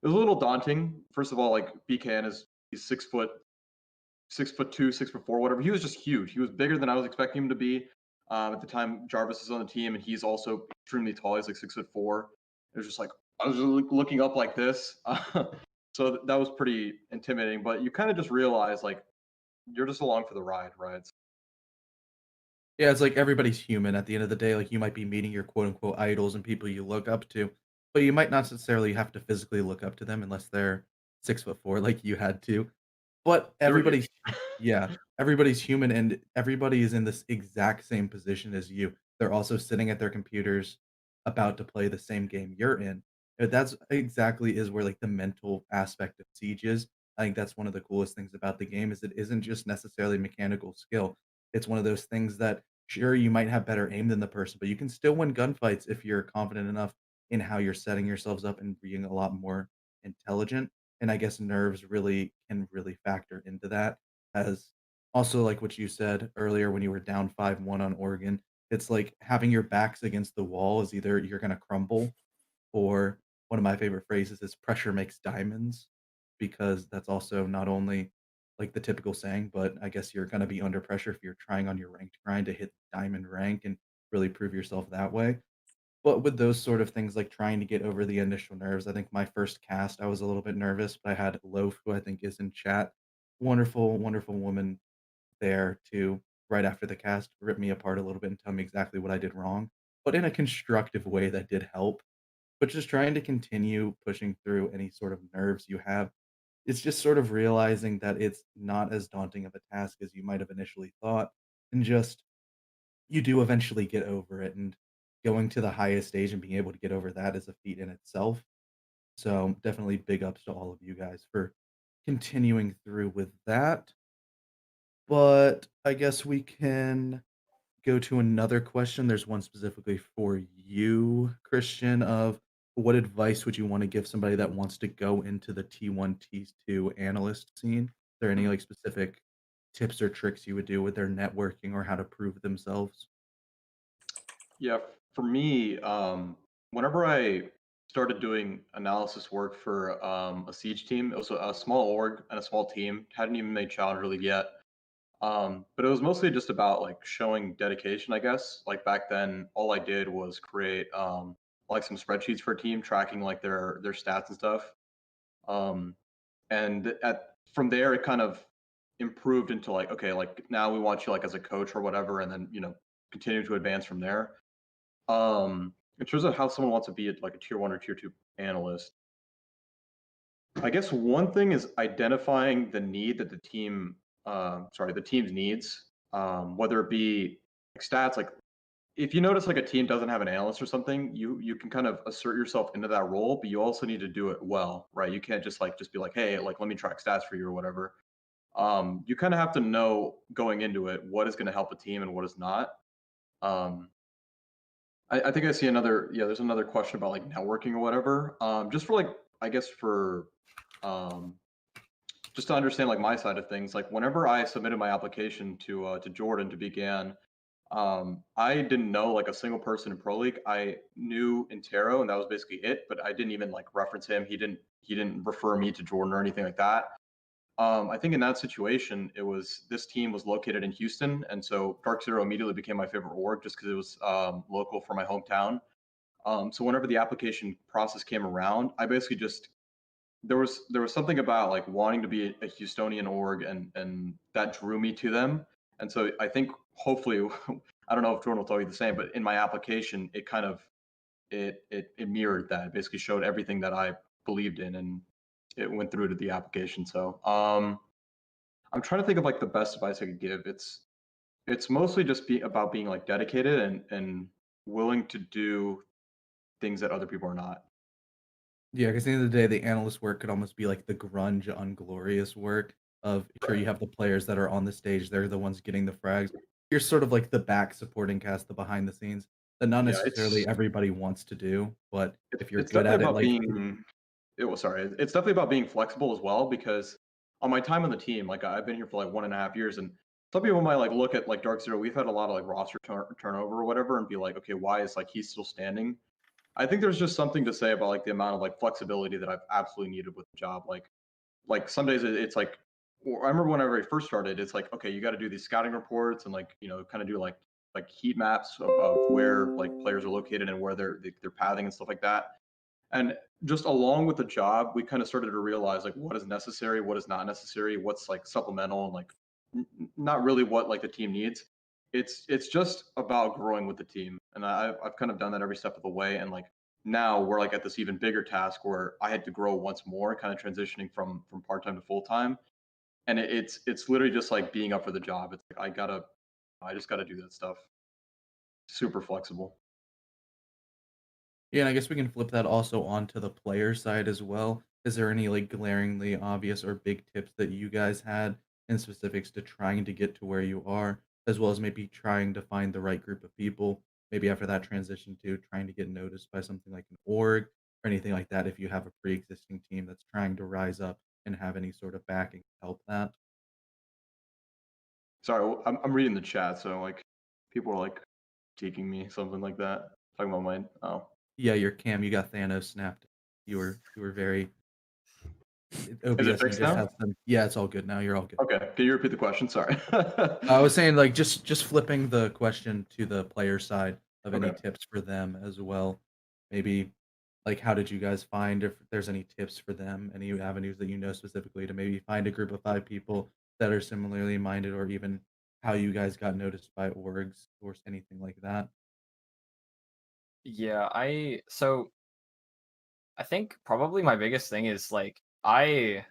it was a little daunting. First of all, like BKN he's 6 foot 6'2", 6'4", whatever. He was just huge. He was bigger than I was expecting him to be. At the time, Jarvis is on the team, and he's also extremely tall. He's like 6'4". It was just like I was just looking up like this. So that was pretty intimidating. But you kind of just realize like you're just along for the ride, right? Yeah, it's like everybody's human at the end of the day. Like you might be meeting your quote unquote idols and people you look up to, but you might not necessarily have to physically look up to them unless they're 6'4", like you had to. But They were huge. yeah, everybody's human and everybody is in this exact same position as you. They're also sitting at their computers about to play the same game you're in. And that's exactly is where like the mental aspect of Siege is. I think that's one of the coolest things about the game is it isn't just necessarily mechanical skill. It's one of those things that sure you might have better aim than the person, but you can still win gunfights if you're confident enough in how you're setting yourselves up and being a lot more intelligent. And I guess nerves really can really factor into that as also like what you said earlier when you were down 5-1 on Oregon. It's like having your backs against the wall is either you're gonna crumble, or one of my favorite phrases is "pressure makes diamonds," because that's also not only, like, the typical saying, but I guess you're gonna be under pressure if you're trying on your ranked grind to hit diamond rank and really prove yourself that way. But with those sort of things, like trying to get over the initial nerves, I think my first cast, I was a little bit nervous, but I had Loaf, who I think is in chat. Wonderful, wonderful woman there to, right after the cast, rip me apart a little bit and tell me exactly what I did wrong, but in a constructive way that did help. But just trying to continue pushing through any sort of nerves you have, it's just sort of realizing that it's not as daunting of a task as you might have initially thought, and just you do eventually get over it, and going to the highest stage and being able to get over that is a feat in itself. So, definitely big ups to all of you guys for continuing through with that. But I guess we can go to another question. There's one specifically for you, Christian, of what advice would you want to give somebody that wants to go into the T1, T2 analyst scene? Is there any like specific tips or tricks you would do with their networking or how to prove themselves? Yeah, for me, whenever I started doing analysis work for a siege team, it was a small org and a small team. Hadn't even made Challenger League yet. But it was mostly just about like showing dedication, I guess. Like back then, all I did was create like some spreadsheets for a team tracking like their stats and stuff. Um, and at from there, it kind of improved into like, okay, like now we want you like as a coach or whatever, and then continue to advance from there. In terms of how someone wants to be like a tier one or tier two analyst, I guess one thing is identifying the need that the team's needs, whether it be like stats, like if you notice like a team doesn't have an analyst or something, you can kind of assert yourself into that role, but you also need to do it well, right? You can't just be like, hey, like let me track stats for you or whatever. You kind of have to know going into it what is going to help a team and what is not. Um, I think I see another. Yeah, there's another question about like networking or whatever. Just for like, I guess for um, just to understand like my side of things. Like whenever I submitted my application to Jordan to begin, I didn't know like a single person in Pro League. I knew Intero, and that was basically it. But I didn't even like reference him. He didn't refer me to Jordan or anything like that. I think in that situation, it was this team was located in Houston, and so Dark Zero immediately became my favorite org just because it was local for my hometown. So whenever the application process came around, I basically just there was something about like wanting to be a Houstonian org, and that drew me to them. And so I think hopefully, I don't know if Jordan will tell you the same, but in my application, it kind of it mirrored that. It basically showed everything that I believed in, and it went through to the application. So I'm trying to think of like the best advice I could give. It's mostly just about being like dedicated and willing to do things that other people are not. Yeah, because at the end of the day, the analyst work could almost be like the grunge, unglorious work of sure you Right. have the players that are on the stage, they're the ones getting the frags. You're sort of like the back supporting cast, the behind the scenes that not Yeah, necessarily everybody wants to do, but if you're it's good definitely at it, about like being it was sorry. It's definitely about being flexible as well because on my time on the team, like I've been here for like 1.5 years, and some people might like look at like Dark Zero. We've had a lot of like roster turnover or whatever, and be like, okay, why is like he's still standing? I think there's just something to say about like the amount of like flexibility that I've absolutely needed with the job. Like some days it's like I remember whenever I first started, it's like okay, you got to do these scouting reports and like kind of do like heat maps of where like players are located and where they're pathing and stuff like that. And just along with the job, we kind of started to realize like what is necessary, what is not necessary, what's like supplemental, and like not really what like the team needs. It's just about growing with the team, and I've kind of done that every step of the way. And like now we're like at this even bigger task where I had to grow once more, kind of transitioning from part time to full time. And it's literally just like being up for the job. It's like I just gotta do that stuff. Super flexible. yeah, and I guess we can flip that also onto the player side as well. Is there any like glaringly obvious or big tips that you guys had in specifics to trying to get to where you are, as well as maybe trying to find the right group of people, maybe after that transition to trying to get noticed by something like an org or anything like that if you have a pre-existing team that's trying to rise up and have any sort of backing to help that? Sorry, I'm reading the chat, so like people are like critiquing me, something like that. Talking about my Yeah, your cam, you got Thanos snapped. You were very Is it OBS, and you fixed just now? had some. Yeah, it's all good now. You're all good. Okay. Can you repeat the question? Sorry. I was saying, like, just flipping the question to the player side of any Okay. tips for them as well. Maybe, like, how did you guys find, if there's any tips for them, any avenues that you know specifically to maybe find a group of 5 people that are similarly minded, or even how you guys got noticed by orgs or anything like that? Yeah, I think probably my biggest thing is like I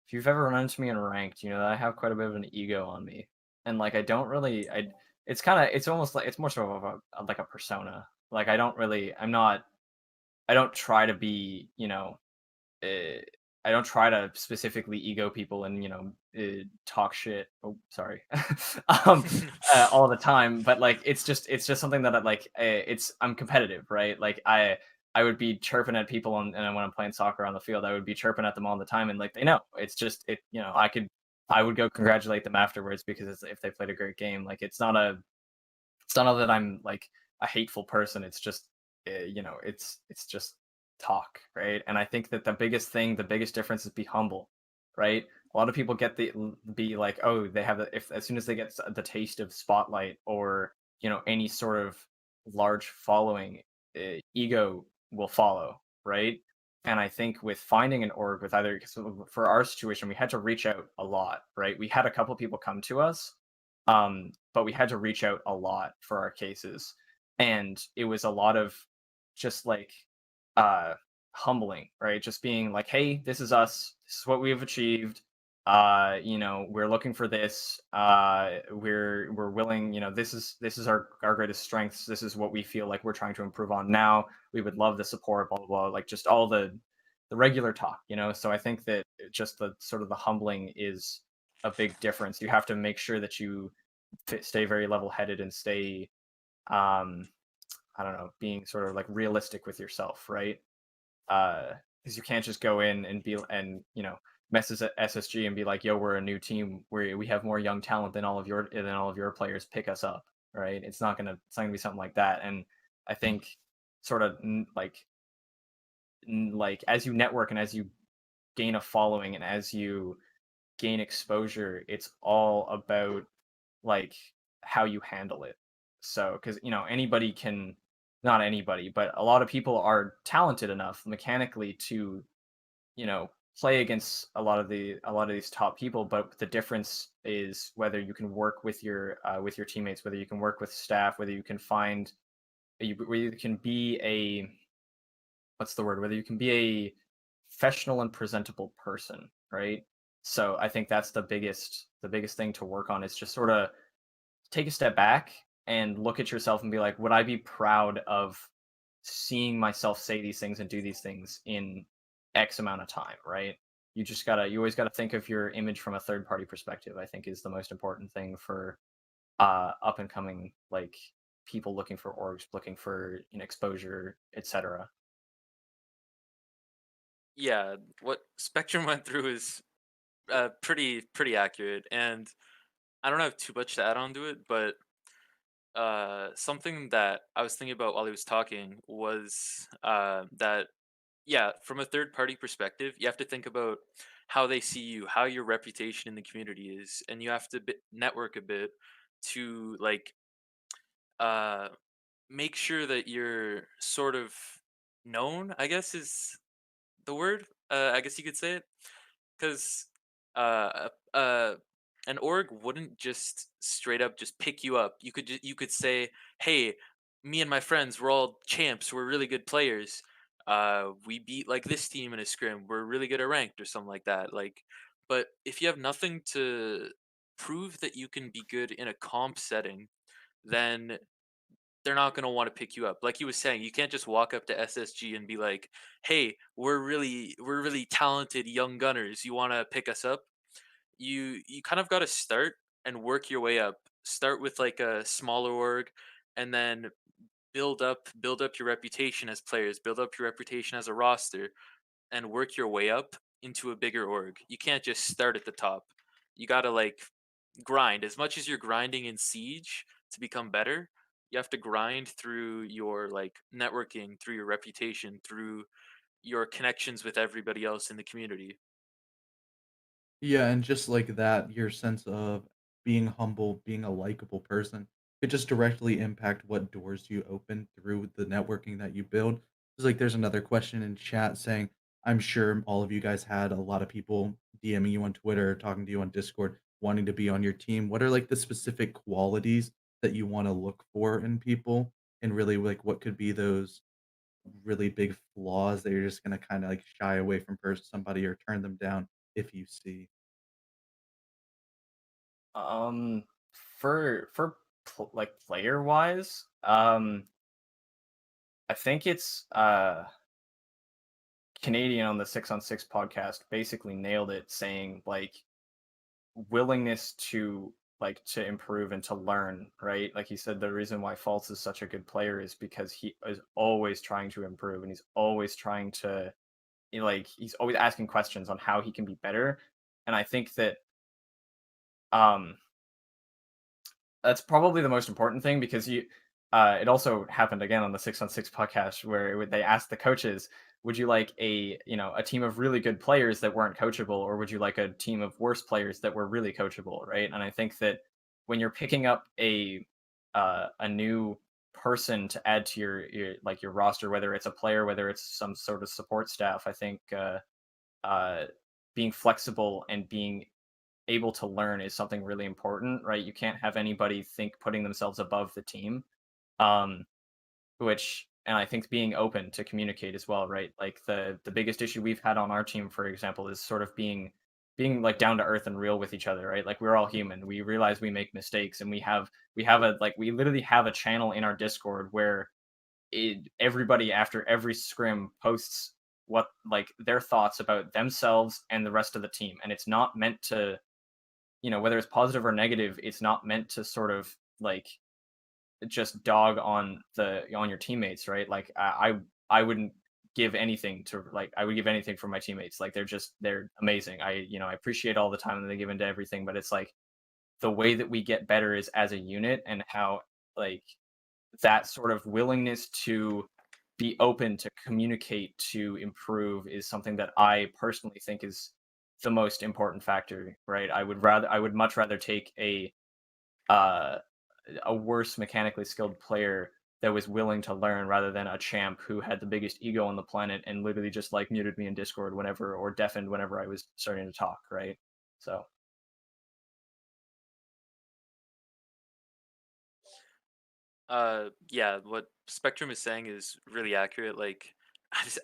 if you've ever run into me in ranked, you know that I have quite a bit of an ego on me, and like I don't really I it's kind of it's almost like it's more sort of like a persona. Like I don't try to be, uh, I don't try to specifically ego people and talk shit. Oh, sorry, um, all the time. But like, it's just something that I like. It's I'm competitive, right? Like I would be chirping at people and when I'm playing soccer on the field, I would be chirping at them all the time, and like they know. It's just it. I would go congratulate them afterwards because if they played a great game, like it's not that I'm like a hateful person. It's just it's just talk, right? And I think that the biggest difference is be humble, right? A lot of people get be like, oh, they have if as soon as they get the taste of spotlight or any sort of large following, ego will follow, right? And I think with finding an org with either for our situation, we had to reach out a lot, right? We had a couple people come to us, but we had to reach out a lot for our cases, and it was a lot of just like uh humbling, right? Just being like, hey, this is us, this is what we have achieved, we're looking for this, we're willing, this is our greatest strengths, this is what we feel like we're trying to improve on now, we would love the support, blah blah blah, like just all the regular talk, so I think that just the sort of the humbling is a big difference. You have to make sure that you stay very level headed and stay, um I don't know, being sort of like realistic with yourself, right? Because you can't just go in and be and messes at SSG and be like, yo, we're a new team, we have more young talent than all of your players, pick us up, right? It's not gonna be something like that. And I think sort of like as you network and as you gain a following and as you gain exposure, it's all about like how you handle it. So, because anybody can, not anybody, but a lot of people are talented enough mechanically to you know play against a lot of these top people. But the difference is whether you can work with your teammates, whether you can work with staff, whether you can whether you can be a what's the word, whether you can be a professional and presentable person, right? So I think that's the biggest thing to work on is just sort of take a step back and look at yourself and be like, would I be proud of seeing myself say these things and do these things in X amount of time, right? You always gotta think of your image from a third party perspective, I think is the most important thing for up and coming like people looking for orgs, looking for exposure, etc. Yeah, what Spectrum went through is pretty accurate, and I don't have too much to add on to it, but something that I was thinking about while he was talking was that yeah, from a third party perspective, you have to think about how they see you, how your reputation in the community is, and you have to network a bit to like uh make sure that you're sort of known, I guess is the word. I guess you could say it, because uh, uh, an org wouldn't just straight up just pick you up. You could say, "Hey, me and my friends, we're all champs. We're really good players. We beat like this team in a scrim. We're really good at ranked or something like that." Like, but if you have nothing to prove that you can be good in a comp setting, then they're not going to want to pick you up. Like he was saying, you can't just walk up to SSG and be like, "Hey, we're really talented young gunners. You want to pick us up?" You kind of got to start and work your way up. Start with like a smaller org, and then build up your reputation as players, build up your reputation as a roster, and work your way up into a bigger org. You can't just start at the top. You got to like grind as much as you're grinding in Siege to become better. You have to grind through your like networking, through your reputation, through your connections with everybody else in the community. Yeah, and just like that, your sense of being humble, being a likable person, could just directly impact what doors you open through the networking that you build. It's like there's another question in chat saying, I'm sure all of you guys had a lot of people DMing you on Twitter, talking to you on Discord, wanting to be on your team. What are like the specific qualities that you want to look for in people? And really like what could be those really big flaws that you're just gonna kind of like shy away from somebody or turn them down if you see? Um, for like player wise, I think it's Canadian on the 6 on 6 podcast basically nailed it, saying like willingness to to improve and to learn, right? Like he said, the reason why False is such a good player is because he is always trying to improve and he's always trying to he's always asking questions on how he can be better. And I think that um that's probably the most important thing because you it also happened again on the 6 on 6 podcast where they asked the coaches, would you like a team of really good players that weren't coachable, or would you like a team of worse players that were really coachable, right? And I think that when you're picking up a new person to add to your roster, whether it's a player, whether it's some sort of support staff, I think uh, being flexible and being able to learn is something really important, right? You can't have anybody think putting themselves above the team. Um, which and I think being open to communicate as well, right? Like the biggest issue we've had on our team, for example, is sort of being like down to earth and real with each other, right? Like we're all human. We realize we make mistakes and we literally have a channel in our Discord where everybody after every scrim posts what like their thoughts about themselves and the rest of the team, and it's not meant to, whether it's positive or negative, it's not meant to sort of just dog on your teammates, right? Like I wouldn't give anything to I would give anything for my teammates. Like they're amazing. I appreciate all the time that they give into everything, but it's like the way that we get better is as a unit, and how like that sort of willingness to be open to communicate to improve is something that I personally think is the most important factor, right? I would much rather take uh a worse mechanically skilled player that was willing to learn rather than a champ who had the biggest ego on the planet and literally just like muted me in Discord whenever or deafened whenever I was starting to talk, right? So Yeah, what Spectrum is saying is really accurate. Like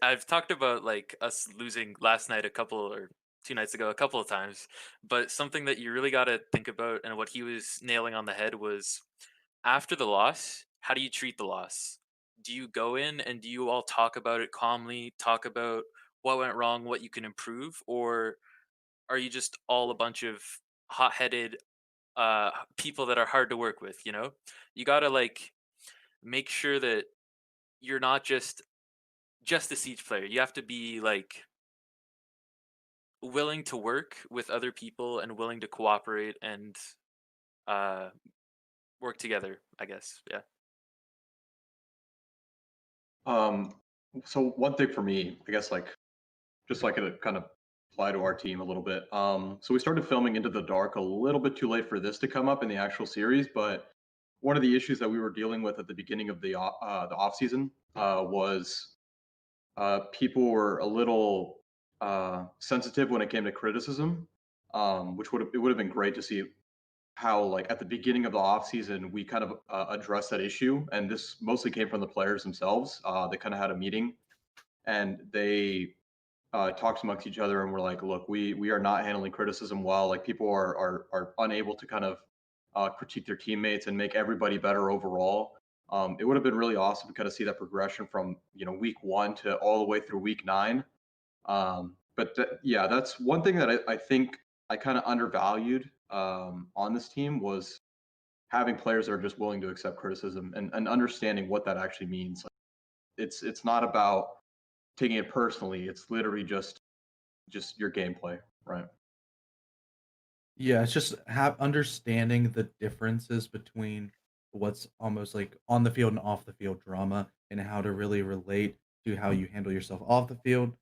I've talked about like us losing last night a couple or 2 nights ago a couple of times, but something that you really got to think about and what he was nailing on the head was after the loss, how do you treat the loss? Do you go in and do you all talk about it calmly, talk about what went wrong, what you can improve, or are you just all a bunch of hot-headed people that are hard to work with, you know? You got to like make sure that you're not just a siege player. You have to be like willing to work with other people and willing to cooperate and uh work together, I guess. Yeah. Um, so one thing for me, I guess, like just so I could kind of apply to our team a little bit. So we started filming Into the Dark a little bit too late for this to come up in the actual series, but one of the issues that we were dealing with at the beginning of the off season was people were a little sensitive when it came to criticism, which would have been great to see how like at the beginning of the off season we kind of addressed that issue, and this mostly came from the players themselves. They kind of had a meeting and they talked amongst each other and were like, look, we are not handling criticism well. Like people are unable to kind of critique their teammates and make everybody better overall. It would have been really awesome to kind of see that progression from week one to all the way through week nine. Yeah, that's one thing that I think I kind of undervalued on this team was having players that are just willing to accept criticism and understanding what that actually means. Like, it's not about taking it personally. It's literally just your gameplay, right? Yeah, it's just have understanding the differences between what's almost like on the field and off the field drama and how to really relate to how you handle yourself off the field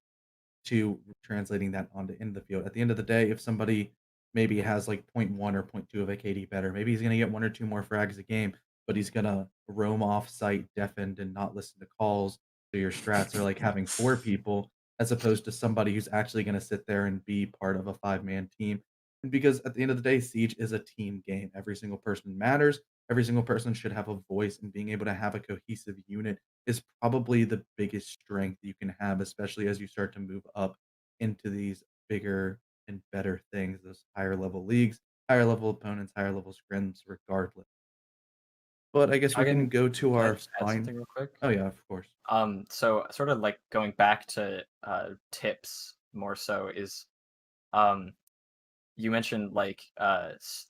to translating that onto in the field. At the end of the day, if somebody maybe has like point 0.1 or point 0.2 of a KD better, maybe he's going to get one or two more frags a game, but he's going to roam off site deafened and not listen to calls. So your strats are like having four people as opposed to somebody who's actually going to sit there and be part of a five-man team. And because at the end of the day, Siege is a team game. Every single person matters. Every single person should have a voice, and being able to have a cohesive unit is probably the biggest strength you can have, especially as you start to move up into these bigger and better things, those higher level leagues, higher level opponents, higher level scrims, regardless. But I guess I we can can go to can I our just add fine. something real quick? Oh yeah, of course. So sort of like going back to tips more so is um you mentioned like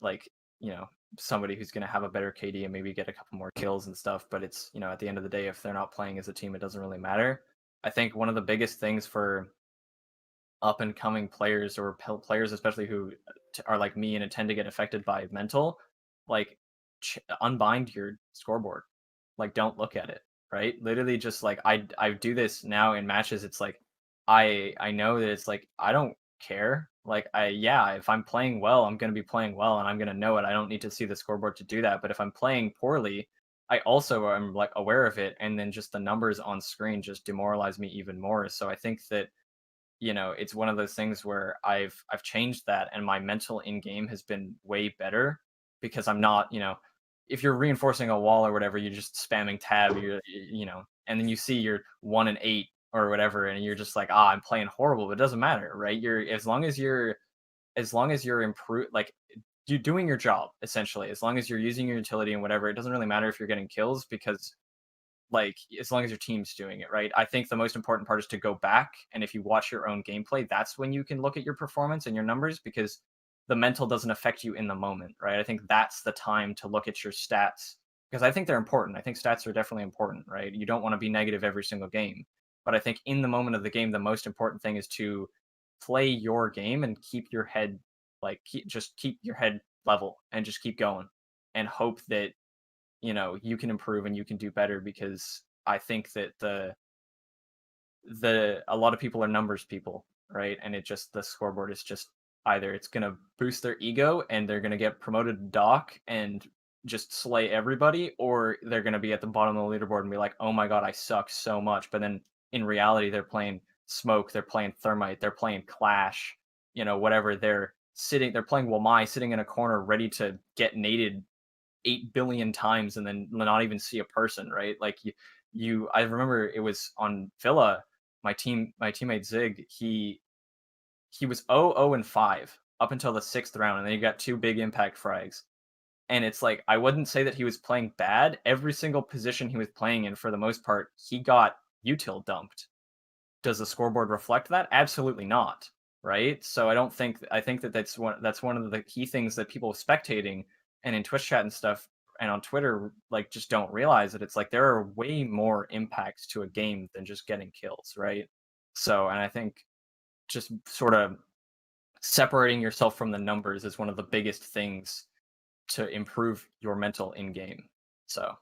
like you know somebody who's going to have a better KD and maybe get a couple more kills and stuff, but it's at the end of the day, if they're not playing as a team, it doesn't really matter. I think one of the biggest things for up and coming players or players especially who are like me and tend to get affected by mental, like unbind your scoreboard, like don't look at it, right? Literally just like I do this now in matches. It's like I know that it's like I don't care. Like yeah, if I'm playing well, I'm going to be playing well and I'm going to know it. I don't need to see the scoreboard to do that. But if I'm playing poorly, I also am like aware of it, and then just the numbers on screen just demoralize me even more. So I think that it's one of those things where I've changed that, and my mental in game has been way better because I'm not, if you're reinforcing a wall or whatever, you're just spamming tab, and then you see you're 1 and 8 or whatever, and you're just like, I'm playing horrible, but it doesn't matter, right? You're as long as you're improve like you're doing your job essentially, as long as you're using your utility and whatever, it doesn't really matter if you're getting kills because like as long as your team's doing it right. I think the most important part is to go back, and if you watch your own gameplay, that's when you can look at your performance and your numbers, because the mental doesn't affect you in the moment, right? I think that's the time to look at your stats, because I think they're important. I think stats are definitely important, right? You don't want to be negative every single game, but I think in the moment of the game, the most important thing is to play your game and keep your head just keep your head level and just keep going and hope that you can improve and you can do better, because I think that the a lot of people are numbers people, right? And it just the scoreboard is just either it's going to boost their ego and they're going to get promoted to doc and just slay everybody, or they're going to be at the bottom of the leaderboard and be like, "Oh my god, I suck so much." But then in reality, they're playing smoke, they're playing thermite, they're playing clash, whatever. They're playing Wamai sitting in a corner ready to get nated 8 billion times and then not even see a person, right? Like I remember it was on Villa, my teammate Zig, he was 0-0-5 up until the 6th round, and then he got two big impact frags. And it's like I wouldn't say that he was playing bad. Every single position he was playing in, for the most part, he got util dumped. Does the scoreboard reflect that? Absolutely not, right? So I think that that's one of the key things that people spectating and in Twitch chat and stuff and on Twitter like just don't realize that it's like there are way more impacts to a game than just getting kills, right? So, and I think just sort of separating yourself from the numbers is one of the biggest things to improve your mental in game. So,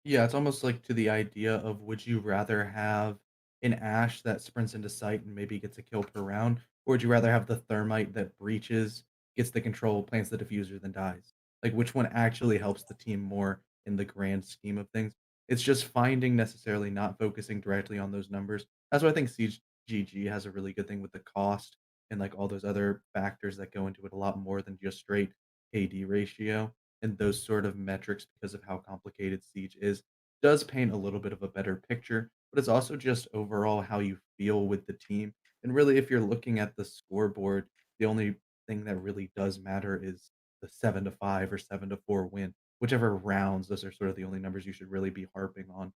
Yeah, it's almost like to the idea of would you rather have an Ash that sprints into sight and maybe gets a kill per round, or would you rather have the Thermite that breaches, gets the control, plants the diffuser, then dies? Like which one actually helps the team more in the grand scheme of things? It's just finding necessarily not focusing directly on those numbers. That's why I think Siege GG has a really good thing with the cost and like all those other factors that go into it a lot more than just straight KD ratio and those sort of metrics because of how complicated Siege is, does paint a little bit of a better picture, but it's also just overall how you feel with the team. And really, if you're looking at the scoreboard, the only thing that really does matter is the 7-5 or 7-4 win. Whichever rounds, those are sort of the only numbers you should really be harping on.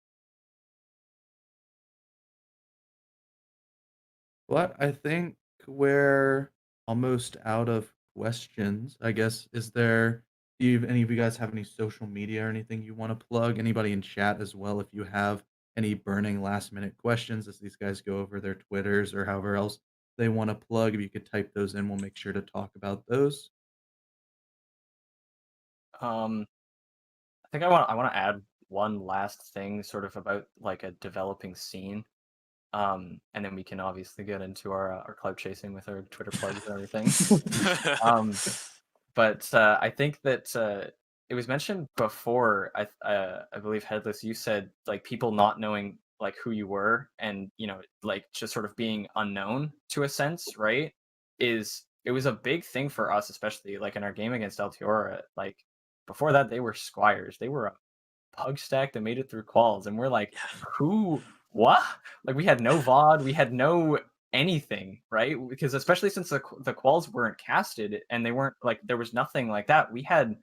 But I think we're almost out of questions. I guess do you any of you guys have any social media or anything you want to plug? Anybody in chat as well if you have any burning last minute questions as these guys go over their Twitters or however else they want to plug. If you could type those in, we'll make sure to talk about those. um think I want to add one last thing, sort of about like a developing scene, and then we can obviously get into our cloud chasing with our Twitter plugs and everything. um, but I think that it was mentioned before. I believe Headless, you said like people not knowing like who you were, and like just sort of being unknown to a sense, right? It was a big thing for us, especially like in our game against Altiora. Like before that, they were Squires. They were a pug stack that made it through quals, and we're like, Yeah. who? What? Like we had no VOD, we had no anything, right? Because especially since the quals weren't casted and they weren't like there was nothing like that, we had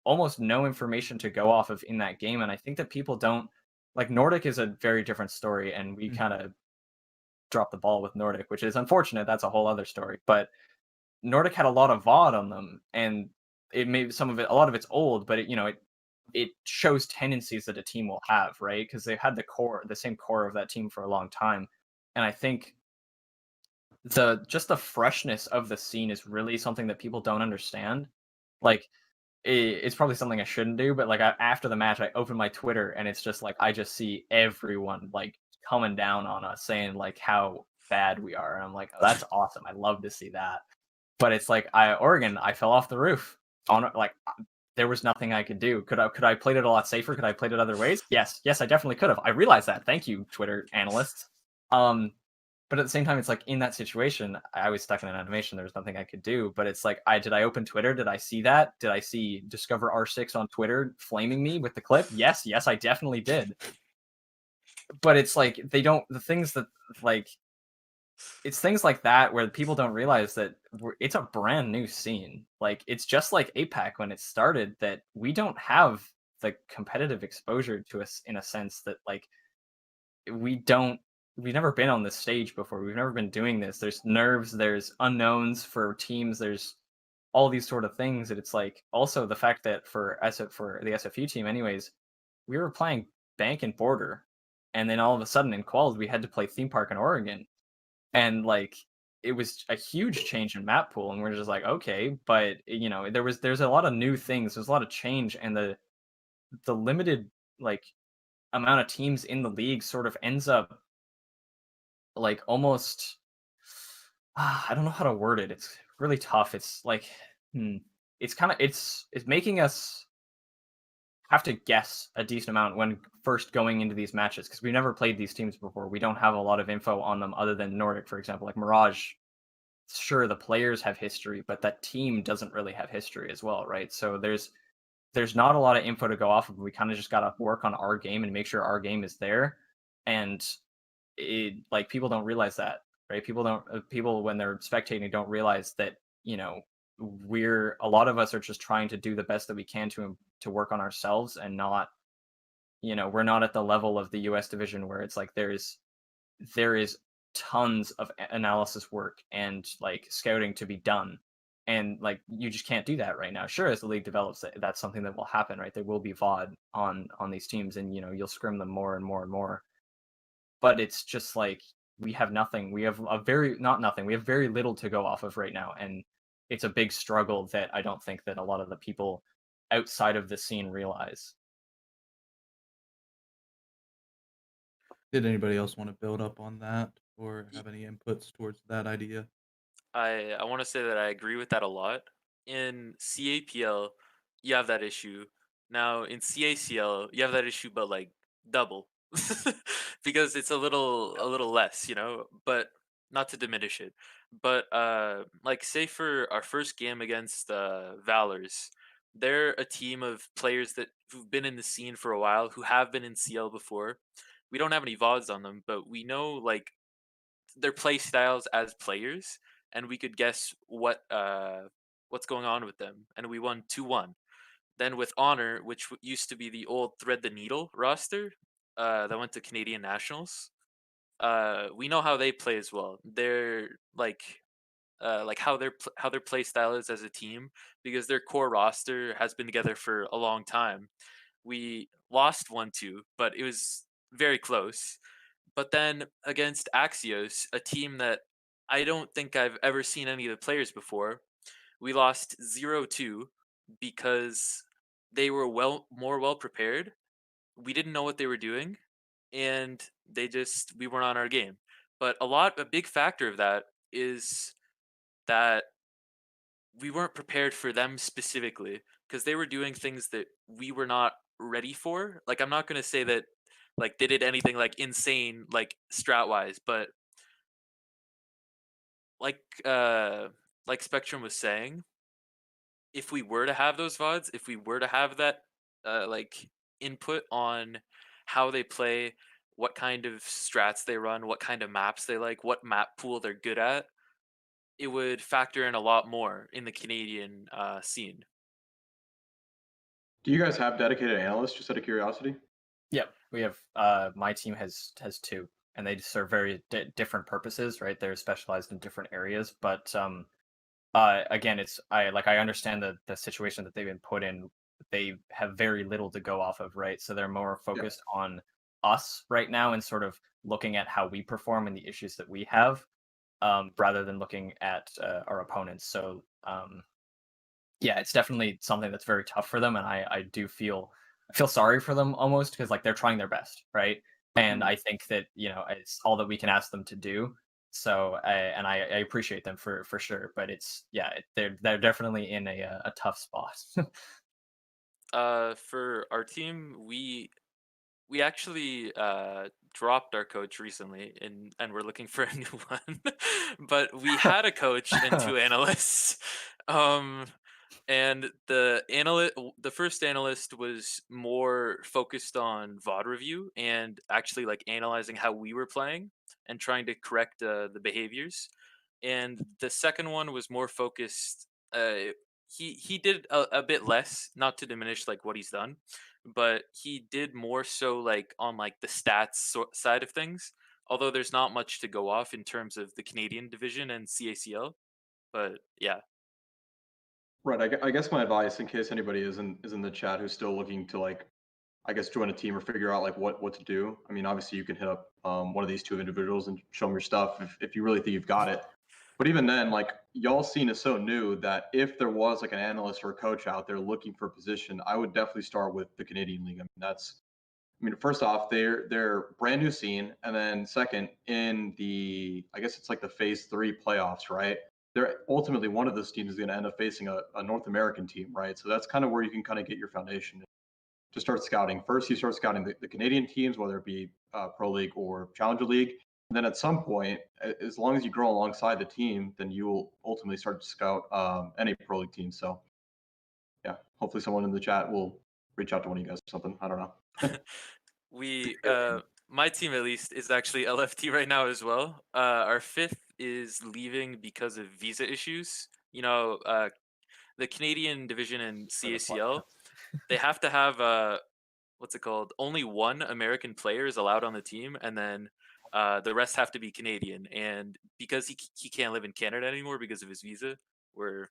almost no information to go off of in that game. And I think that people don't like Nordic is a very different story, and we kind Mhm. of dropped the ball with Nordic, which is unfortunate. That's a whole other story. But Nordic had a lot of VOD on them, and it made some of it a lot of it's old, but it shows tendencies that a team will have, right? Because they've had the same core of that team for a long time. And I think the freshness of the scene is really something that people don't understand. Like it's probably something I shouldn't do, but like after the match, I open my Twitter and it's just like I just see everyone like coming down on us saying like how bad we are, and I'm like, oh, that's awesome. I love to see that. But it's like Oregon, I fell off the roof on like there was nothing I could do. Could I played it a lot safer? Could I played it other ways? Yes, I definitely could have. I realized that. Thank you, Twitter analysts. Um, but at the same time, it's like in that situation, I was stuck in an animation. There was nothing I could do. But it's like, did I open Twitter? Did I see that? Did I see Discover R6 on Twitter flaming me with the clip? Yes, I definitely did. But it's like they don't the things that like it's things like that where people don't realize that it's a brand new scene. Like it's just like APAC when it started, that we don't have the competitive exposure to us in a sense that like we don't we've never been on this stage before. We've never been doing this. There's nerves, there's unknowns for teams, there's all these sort of things. And it's like also the fact that for the SFU team anyways, we were playing Bank and Border, and then all of a sudden in quals we had to play Theme Park in Oregon. And like it was a huge change in map pool, and we're just like, okay, but there's a lot of new things, there's a lot of change, and the limited like amount of teams in the league sort of ends up like almost I don't know how to word it. It's really tough. It's like it's kind of it's making us have to guess a decent amount when first going into these matches, because we've never played these teams before. We don't have a lot of info on them other than Nordic, for example. Like Mirage, sure, the players have history, but that team doesn't really have history as well, right? So there's not a lot of info to go off of. We kind of just got to work on our game and make sure our game is there. And like people don't realize that, right? People when they're spectating don't realize that we're a lot of us are just trying to do the best that we can to work on ourselves, and not we're not at the level of the US division where it's like there is tons of analysis work and like scouting to be done, and like you just can't do that right now. Sure, as the league develops, that's something that will happen, right? There will be VOD on these teams, and you'll scrim them more and more and more. But it's just like we have nothing. We have a very not nothing. We have very little to go off of right now, and it's a big struggle that I don't think that a lot of the people outside of the scene realize. Did anybody else want to build up on that or have any inputs towards that idea? I want to say that I agree with that a lot. In CAPL, you have that issue. Now in CACL, you have that issue, but like double, because it's a little less, But not to diminish it, but like say for our first game against Valors, they're a team of players that who've been in the scene for a while, who have been in CL before. We don't have any VODs on them, but we know like their play styles as players, and we could guess what's going on with them, and we won 2-1. Then with Honor, which used to be the old Thread the Needle roster, that went to Canadian Nationals, we know how they play as well. They're like how their play style is as a team, because their core roster has been together for a long time. We lost 1-2, but it was very close. But then against Axios, a team that I don't think I've ever seen any of the players before, we lost 0-2 because they were more well prepared. We didn't know what they were doing, and we weren't on our game. But a big factor of that is that we weren't prepared for them specifically because they were doing things that we were not ready for. Like, I'm not going to say that like they did anything like insane like strat wise, but like uh like Spectrum was saying, if we were to have those VODs, if we were to have that like input on how they play, what kind of strats they run, what kind of maps they like, what map pool they're good at, it would factor in a lot more in the Canadian scene. Do you guys have dedicated analysts, just out of curiosity? Yep, we have. My team has two, and they serve very different purposes, right? They're specialized in different areas, but again, I understand the situation that they've been put in. They have very little to go off of, right? So they're more Yeah. focused on us right now and sort of looking at how we perform and the issues that we have, rather than looking at our opponents. So yeah, it's definitely something that's very tough for them, and I feel sorry for them almost because like they're trying their best, right? And Mhm. I think that it's all that we can ask them to do. So I appreciate them for sure, but it's yeah, they're definitely in a tough spot. For our team, we actually dropped our coach recently, and we're looking for a new one. But we had a coach and two analysts. Um, and the first analyst was more focused on VOD review and actually like analyzing how we were playing and trying to correct the behaviors. And the second one was more focused. He did a bit less, not to diminish like what he's done, but he did more so like on like the side of things. Although there's not much to go off in terms of the Canadian division and CACL, but yeah. Right. I guess my advice, in case anybody is in the chat who's still looking to like, I guess, join a team or figure out like what to do. I mean, obviously you can hit up one of these two individuals and show them your stuff if you really think you've got it. But even then, like, y'all scene is so new that if there was like an analyst or a coach out there looking for a position, I would definitely start with the Canadian League. I mean, first off, they're brand new scene, and then second, in I guess it's like the phase 3 playoffs, right? They're ultimately, one of those teams is going to end up facing a North American team, right? So that's kind of where you can kind of get your foundation to start scouting. First, you start scouting the Canadian teams, whether it be Pro League or Challenger League. And then at some point, as long as you grow alongside the team, then you will ultimately start to scout any Pro League team. So yeah, hopefully someone in the chat will reach out to one of you guys or something. I don't know. We My team at least is actually LFT right now as well. Our fifth is leaving because of visa issues. The Canadian division in For the CACL, they have to have what's it called? Only one American player is allowed on the team, and then the rest have to be Canadian. And because he can't live in Canada anymore because of his visa, we're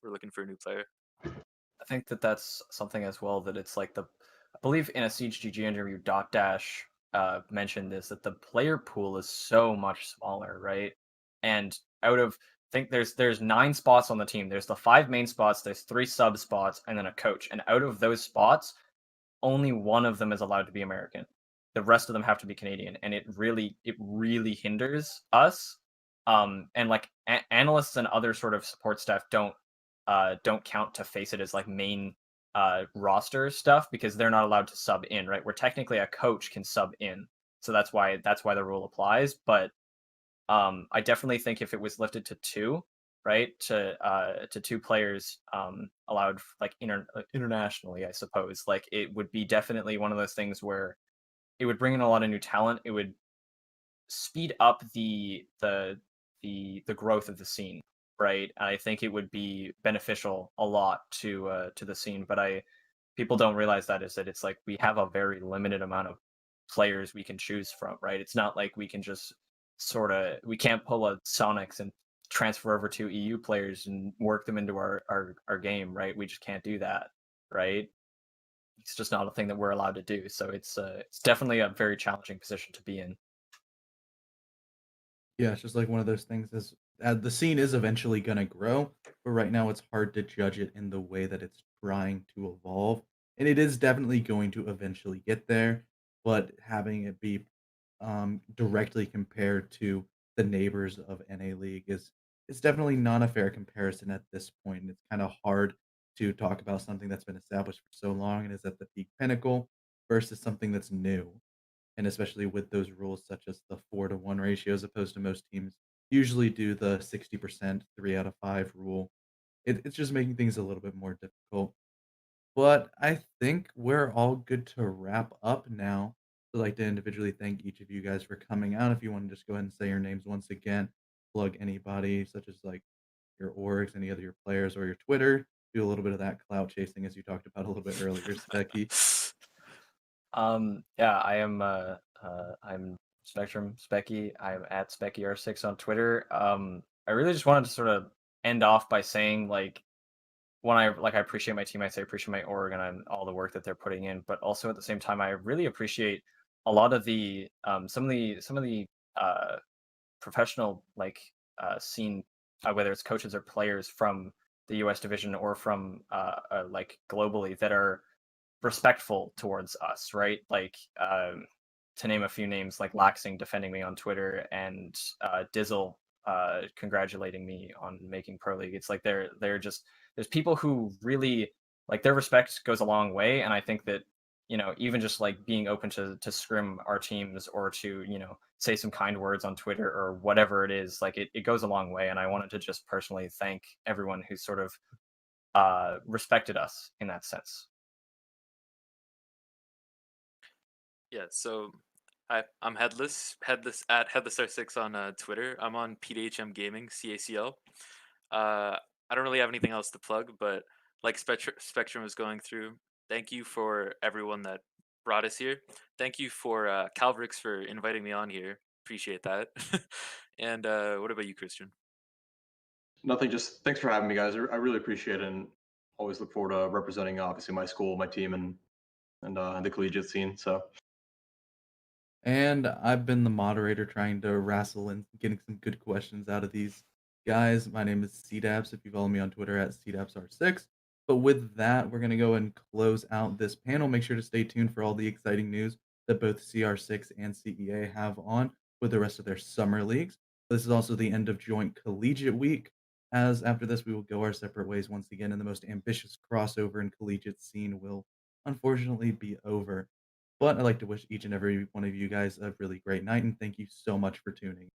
looking for a new player. I think that that's something as well that it's like I believe in a Siege GG interview, Dot Dash mentioned this that the player pool is so much smaller, right? And out of I think there's 9 spots on the team. There's the 5 main spots, there's 3 sub spots, and then a coach. And out of those spots, only one of them is allowed to be American. The rest of them have to be Canadian, and it really hinders us. And like analysts and other sort of support staff don't count to face it as like main roster stuff because they're not allowed to sub in, right? Where technically a coach can sub in, so that's why the rule applies. But I definitely think if it was lifted to two, right, to 2 players allowed like internationally, I suppose, like it would be definitely one of those things where it would bring in a lot of new talent. It would speed up the growth of the scene, right? I think it would be beneficial a lot to the scene, but I people don't realize that is that it's like we have a very limited amount of players we can choose from, right? It's not like we can just we can't pull a Sonics and transfer over to EU players and work them into our game, right? We just can't do that, right? It's just not a thing that we're allowed to do. So it's definitely a very challenging position to be in. Yeah, it's just like one of those things is the scene is eventually gonna grow, but right now it's hard to judge it in the way that it's trying to evolve. and it is definitely going to eventually get there, but having it be directly compared to the neighbors of NA League is it's definitely not a fair comparison at this point. And it's kind of hard to talk about something that's been established for so long and is at the peak pinnacle versus something that's new. And especially with those rules such as the 4-to-1 ratio, as opposed to most teams usually do the 60% 3 out of 5 rule. It's just making things a little bit more difficult. But I think we're all good to wrap up now. I'd like to individually thank each of you guys for coming out. If you want to just go ahead and say your names once again, plug anybody, such as like your orgs, any other your players, or your Twitter. Do a little bit of that clout chasing, as you talked about a little bit earlier, Specky. Yeah, I'm Spectrum Specky. I'm at SpeckyR6 on Twitter. I really just wanted to sort of end off by saying like when I appreciate my teammates, I appreciate my org and all the work that they're putting in, but also at the same time, I really appreciate a lot of the some of the uh, professional scene, whether it's coaches or players from the U.S. division or from like globally that are respectful towards us, right? Like to name a few names, like Laxing defending me on Twitter and Dizzle congratulating me on making pro league. It's like they're just there's people who really like their respect goes a long way, and I think that even just like being open to scrim our teams or to say some kind words on Twitter or whatever it is, like it goes a long way. And I wanted to just personally thank everyone who sort of respected us in that sense. Yeah, so I'm headless at headless6 on Twitter. I'm on PDHM Gaming CACL. I don't really have anything else to plug, but like Spectrum is going through, thank you for everyone that brought us here. Thank you for Calvrix for inviting me on here. Appreciate that. And what about you, Christian? Nothing, just thanks for having me, guys. I really appreciate it, and always look forward to representing obviously my school, my team, and the collegiate scene. So And I've been the moderator trying to wrestle and getting some good questions out of these guys. My name is CDAPS. If you follow me on Twitter at CDAPSR6. But with that, we're going to go and close out this panel. Make sure to stay tuned for all the exciting news that both CR6 and CEA have on with the rest of their summer leagues. This is also the end of joint collegiate week, as after this, we will go our separate ways once again, and the most ambitious crossover in collegiate scene will unfortunately be over. But I'd like to wish each and every one of you guys a really great night, and thank you so much for tuning